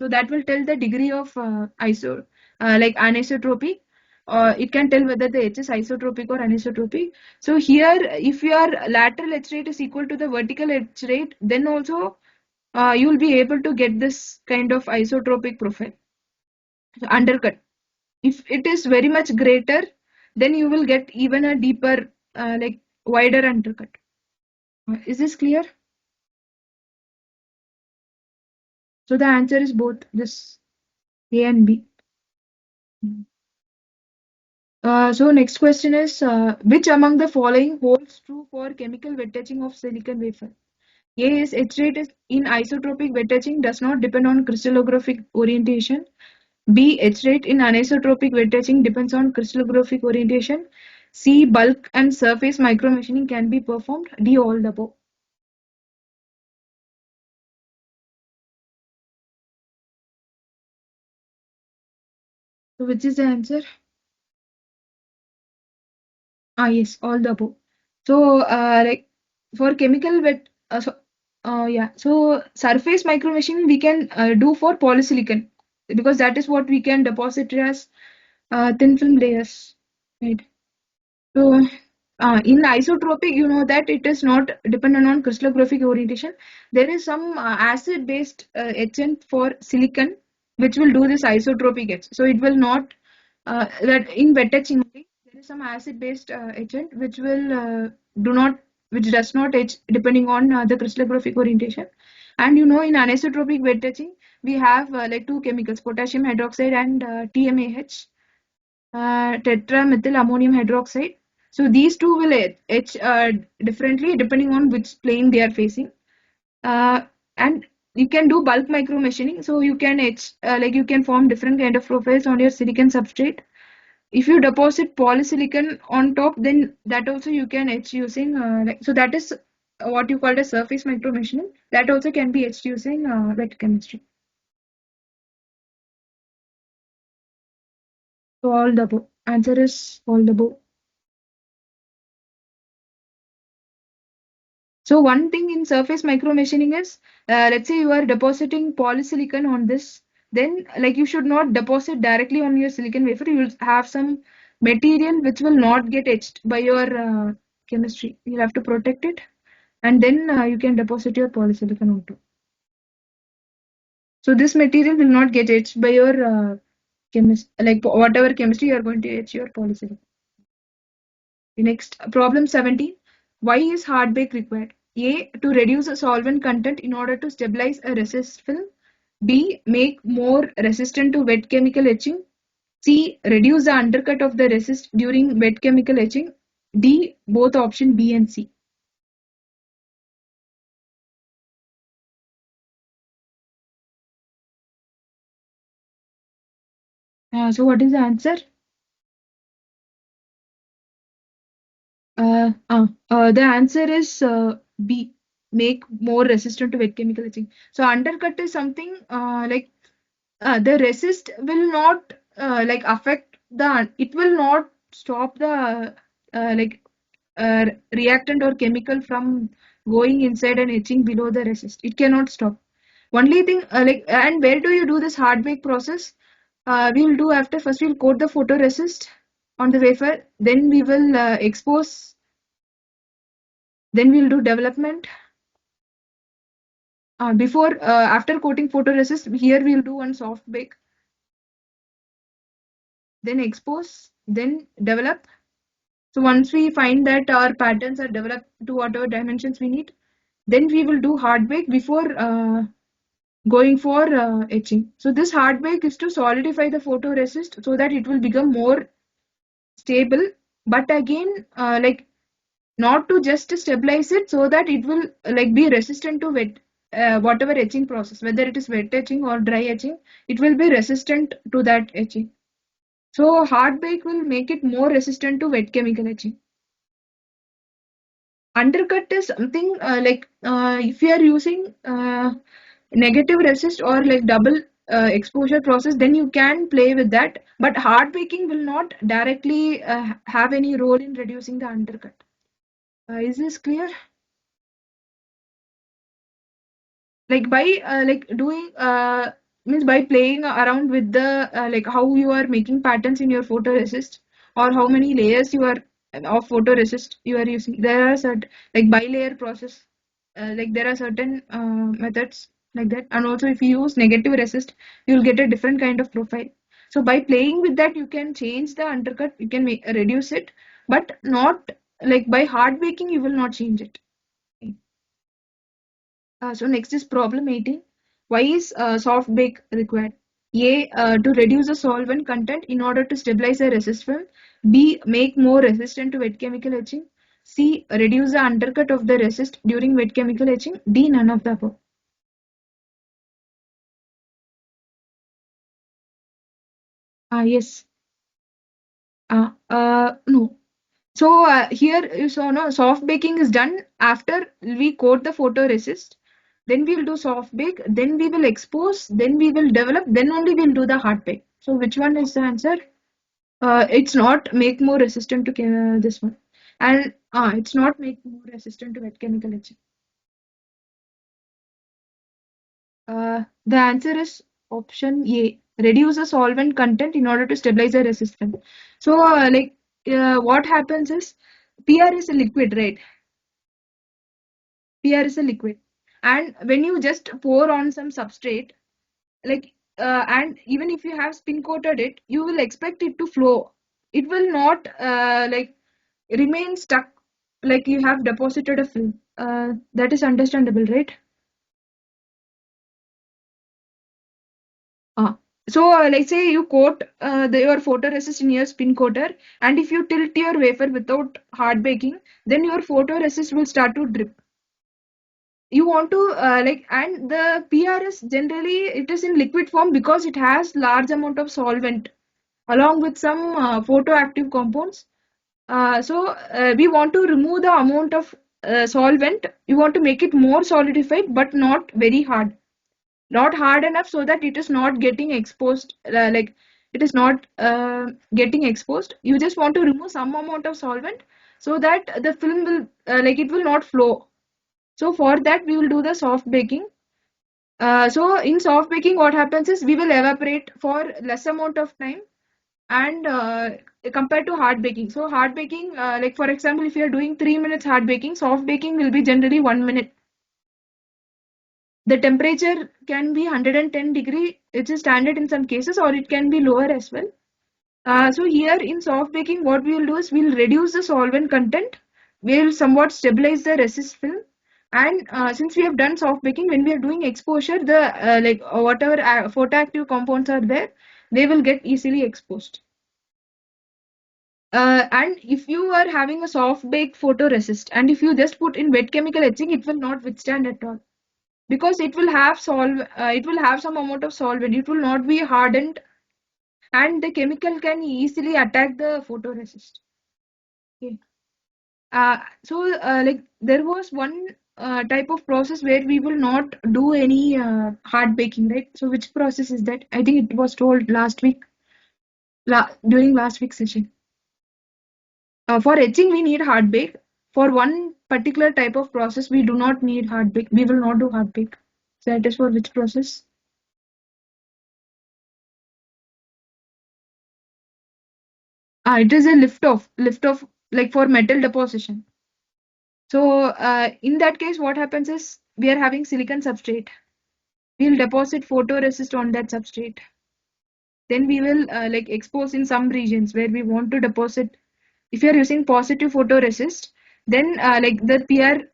So that will tell the degree of like anisotropy. It can tell whether the edge is isotropic or anisotropic. So here, if your lateral edge rate is equal to the vertical edge rate, then also you will be able to get this kind of isotropic profile. So undercut. If it is very much greater, then you will get even a deeper, like wider undercut. Is this clear? So the answer is both this A and B. So next question is which among the following holds true for chemical wet etching of silicon wafer? A is etch rate in isotropic wet etching does not depend on crystallographic orientation. B, etch rate in anisotropic wet etching depends on crystallographic orientation. C, bulk and surface micromachining can be performed. D, all the above. So which is the answer? Ah, yes, all the above. So, like for chemical wet, yeah. So surface micromachining we can do for polysilicon because that is what we can deposit as thin film layers, right? So, in isotropic, you know that it is not dependent on crystallographic orientation. There is some acid-based etchant for silicon which will do this isotropic etch. So it will not that in wet etching only there is some acid-based etchant which will do not which does not etch depending on the crystallographic orientation. And you know in anisotropic wet etching we have like two chemicals, potassium hydroxide and TMAH, tetramethyl ammonium hydroxide. So these two will etch differently depending on which plane they are facing. And you can do bulk micro machining. So you can etch like you can form different kind of profiles on your silicon substrate. If you deposit polysilicon on top, then that also you can etch using like so that is what you call the surface micro machining. That also can be etched using wet chemistry. So all the above. Answer is all the above. So one thing in surface micromachining is, let's say you are depositing polysilicon on this, then like you should not deposit directly on your silicon wafer. You will have some material which will not get etched by your chemistry. You have to protect it, and then you can deposit your polysilicon onto. So this material will not get etched by your chemist, like whatever chemistry you are going to etch your polysilicon. Next, problem 17. Why is hard bake required? A. To reduce the solvent content in order to stabilize a resist film. B. Make more resistant to wet chemical etching. C. Reduce the undercut of the resist during wet chemical etching. D. Both option B and C. So what is the answer? The answer is B. Make more resistant to wet chemical etching. So undercut is something like the resist will not like affect the it will not stop the like reactant or chemical from going inside and etching below the resist. It cannot stop. Only thing like and where do you do this hard bake process? We will do after first we'll coat the photoresist on the wafer, then we will expose, then we'll do development. Before after coating photoresist, here we'll do one soft bake, then expose, then develop. So once we find that our patterns are developed to whatever dimensions we need, then we will do hard bake before going for etching. So this hard bake is to solidify the photoresist so that it will become more stable. But again, like not to just stabilize it so that it will like be resistant to wet whatever etching process, whether it is wet etching or dry etching, it will be resistant to that etching. So hard bake will make it more resistant to wet chemical etching. Undercut is something like if you are using negative resist or like double exposure process, then you can play with that. But hard baking will not directly have any role in reducing the undercut. Is this clear? Like by like doing means by playing around with the like how you are making patterns in your photoresist or how many layers you are of photoresist you are using. There are certain like bilayer process, like there are certain methods like that. And also if you use negative resist, you'll get a different kind of profile. So by playing with that, you can change the undercut, you can reduce it, but not like by hard baking you will not change it. So next is problem 18. Why is soft bake required? A. To reduce the solvent content in order to stabilize the resist film. B. Make more resistant to wet chemical etching. C. Reduce the undercut of the resist during wet chemical etching. D. None of the above. Yes. No. So here you saw no soft baking is done after we coat the photoresist. Then we will do soft bake. Then we will expose. Then we will develop. Then only we'll do the hard bake. So which one is the answer? It's not make more resistant to this one, and it's not make more resistant to wet chemical etching. The answer is option A. Reduce the solvent content in order to stabilize the resistance. So, what happens is PR is a liquid, right? PR is a liquid, and when you just pour on some substrate, and even if you have spin coated it, you will expect it to flow. It will not remain stuck like you have deposited a film. That is understandable, right? Uh, let's say you coat your photoresist in your spin coater, and if you tilt your wafer without hard baking, then your photoresist will start to drip. You want to and the PRS generally it is in liquid form because it has large amount of solvent along with some photoactive compounds. We want to remove the amount of solvent. You want to make it more solidified, but not very hard. Not hard enough so that it is not getting exposed. It is not getting exposed. You just want to remove some amount of solvent so that the film will it will not flow. So for that we will do the soft baking. So in soft baking, what happens is we will evaporate for less amount of time and compared to hard baking. So hard baking, like for example, if you are doing 3 minutes hard baking, soft baking will be generally 1 minute. The temperature can be 110 degree, which is standard in some cases, or it can be lower as well. So here in soft baking, what we will do is we'll reduce the solvent content. We'll somewhat stabilize the resist film. And since we have done soft baking, when we are doing exposure, the whatever photoactive compounds are there, they will get easily exposed. And if you are having a soft bake photoresist, and if you just put in wet chemical etching, it will not withstand at all because it will have it will have some amount of solvent. It will not be hardened, and the chemical can easily attack the photoresist. Okay. There was one type of process where we will not do any hard baking, right? So which process is that? I think it was told last week, during last week's session. For etching, we need hard bake. For one particular type of process, we do not need hard bake. We will not do hard bake. So that is for which process? It is a lift off like for metal deposition. So in that case, what happens is we are having silicon substrate. We'll deposit photoresist on that substrate. Then we will expose in some regions where we want to deposit. If you are using positive photoresist, then the PR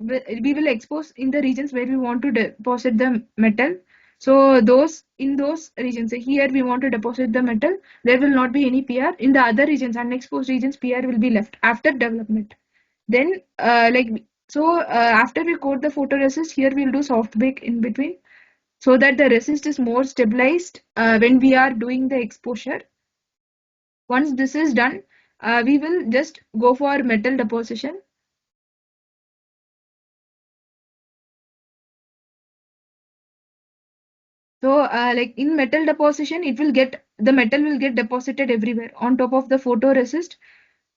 we will expose in the regions where we want to deposit the metal. So those in those regions, here we want to deposit the metal, there will not be any PR. In the other regions, unexposed regions, PR will be left after development. Then after we coat the photoresist, here we'll do soft bake in between so that the resist is more stabilized when we are doing the exposure. Once this is done, we will just go for metal deposition. So in metal deposition, the metal will get deposited everywhere on top of the photoresist.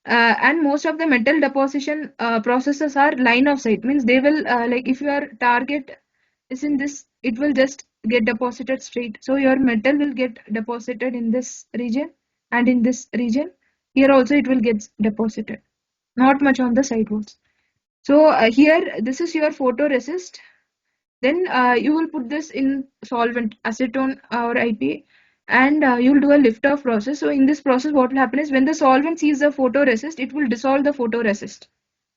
And most of the metal deposition processes are line of sight, means they will if your target is in this, it will just get deposited straight. So your metal will get deposited in this region and in this region. Here also it will get deposited, not much on the side walls. So here this is your photoresist. Then you will put this in solvent, acetone or IPA, and you will do a lift off process. So in this process, what will happen is when the solvent sees the photoresist, it will dissolve the photoresist,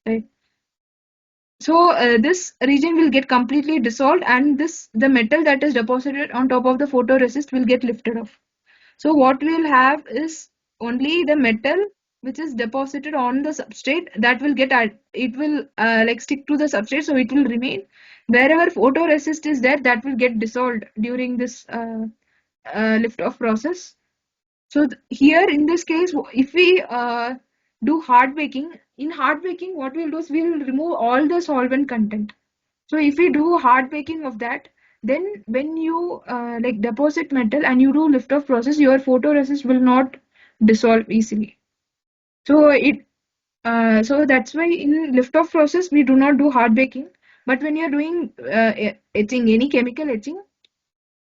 right? So this region will get completely dissolved, and the metal that is deposited on top of the photoresist will get lifted off. So what we'll have is only the metal which is deposited on the substrate that will it will like stick to the substrate, so it will remain. Wherever photoresist is there, that will get dissolved during this lift off process. So here in this case, if we do hard baking, in hard baking, what we'll do is we'll remove all the solvent content. So if we do hard baking of that, then when you like deposit metal and you do lift off process, your photoresist will not dissolve easily. So so that's why in lift off process we do not do hard baking. But when you're doing etching, any chemical etching,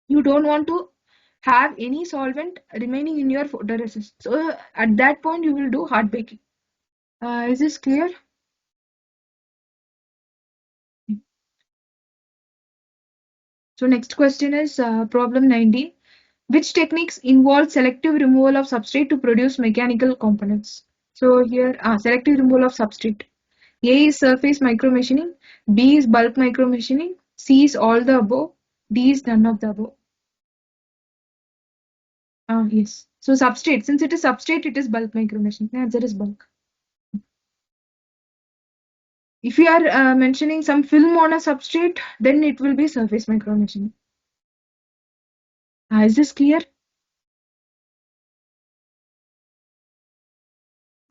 you don't want to have any solvent remaining in your photoresist. So at that point you will do hard baking. Is this clear? So next question is problem 19. Which techniques involve selective removal of substrate to produce mechanical components? So here, selective removal of substrate. A is surface micromachining, B is bulk micromachining, C is all the above, D is none of the above. Yes. So substrate, since it is substrate, it is bulk micromachining. The answer is bulk. If you are mentioning some film on a substrate, then it will be surface micromachining. Is this clear?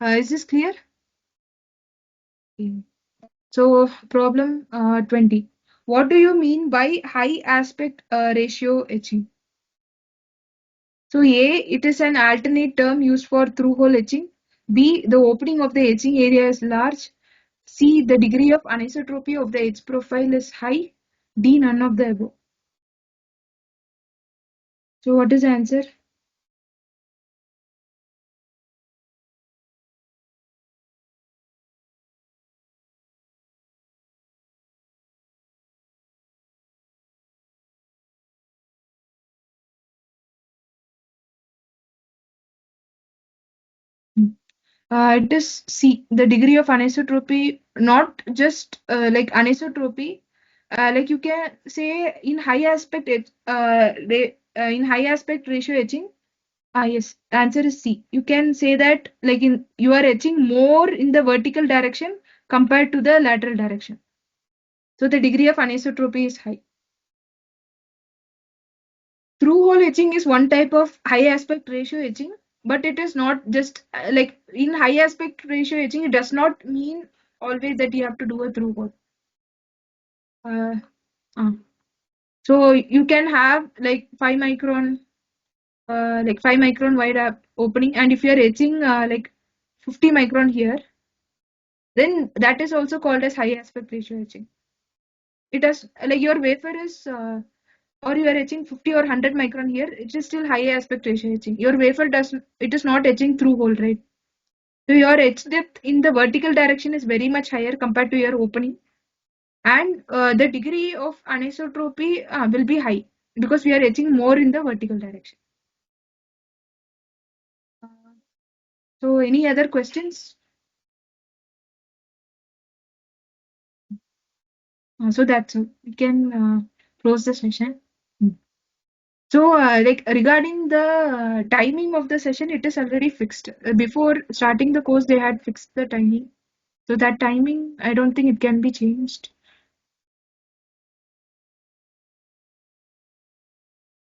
Is this clear? Okay. So problem 20. What do you mean by high aspect ratio etching? So A, it is an alternate term used for through-hole etching. B, the opening of the etching area is large. C, the degree of anisotropy of the etch profile is high. D, none of the above. So what is the answer? Hmm. It is C, the degree of anisotropy, not just like anisotropy. Like you can say in high aspect, in high aspect ratio etching. Yes, answer is C. You can say that like you are etching more in the vertical direction compared to the lateral direction. So the degree of anisotropy is high. Through hole etching is one type of high aspect ratio etching, but it is not just like in high aspect ratio etching, it does not mean always that you have to do a through hole. Uh, uh. So you can have like 5 micron wide opening, and if you are etching like 50 micron here, then that is also called as high aspect ratio etching. It has like your wafer is or you are etching 50 or 100 micron here, it is still high aspect ratio etching. Your wafer does it is not etching through hole, right? So your etch depth in the vertical direction is very much higher compared to your opening, and the degree of anisotropy will be high because we are etching more in the vertical direction. Uh, so any other questions? So that's all. We can close the session. Hmm. So, like regarding the timing of the session, it is already fixed. Before starting the course, they had fixed the timing. So that timing, I don't think it can be changed.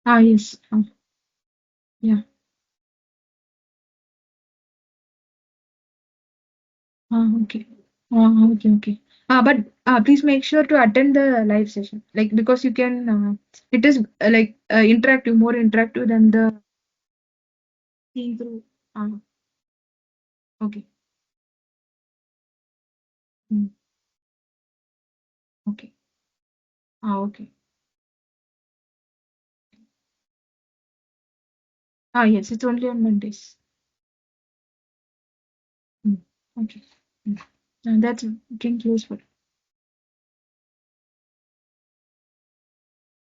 Yes. Yeah. Okay. Okay. Okay. But please make sure to attend the live session, like because you can. It is like interactive, more interactive than the seeing through. Okay. Mm, okay. Okay. Yes, it's only on Mondays. Mm, okay. Mm. That's we can close for.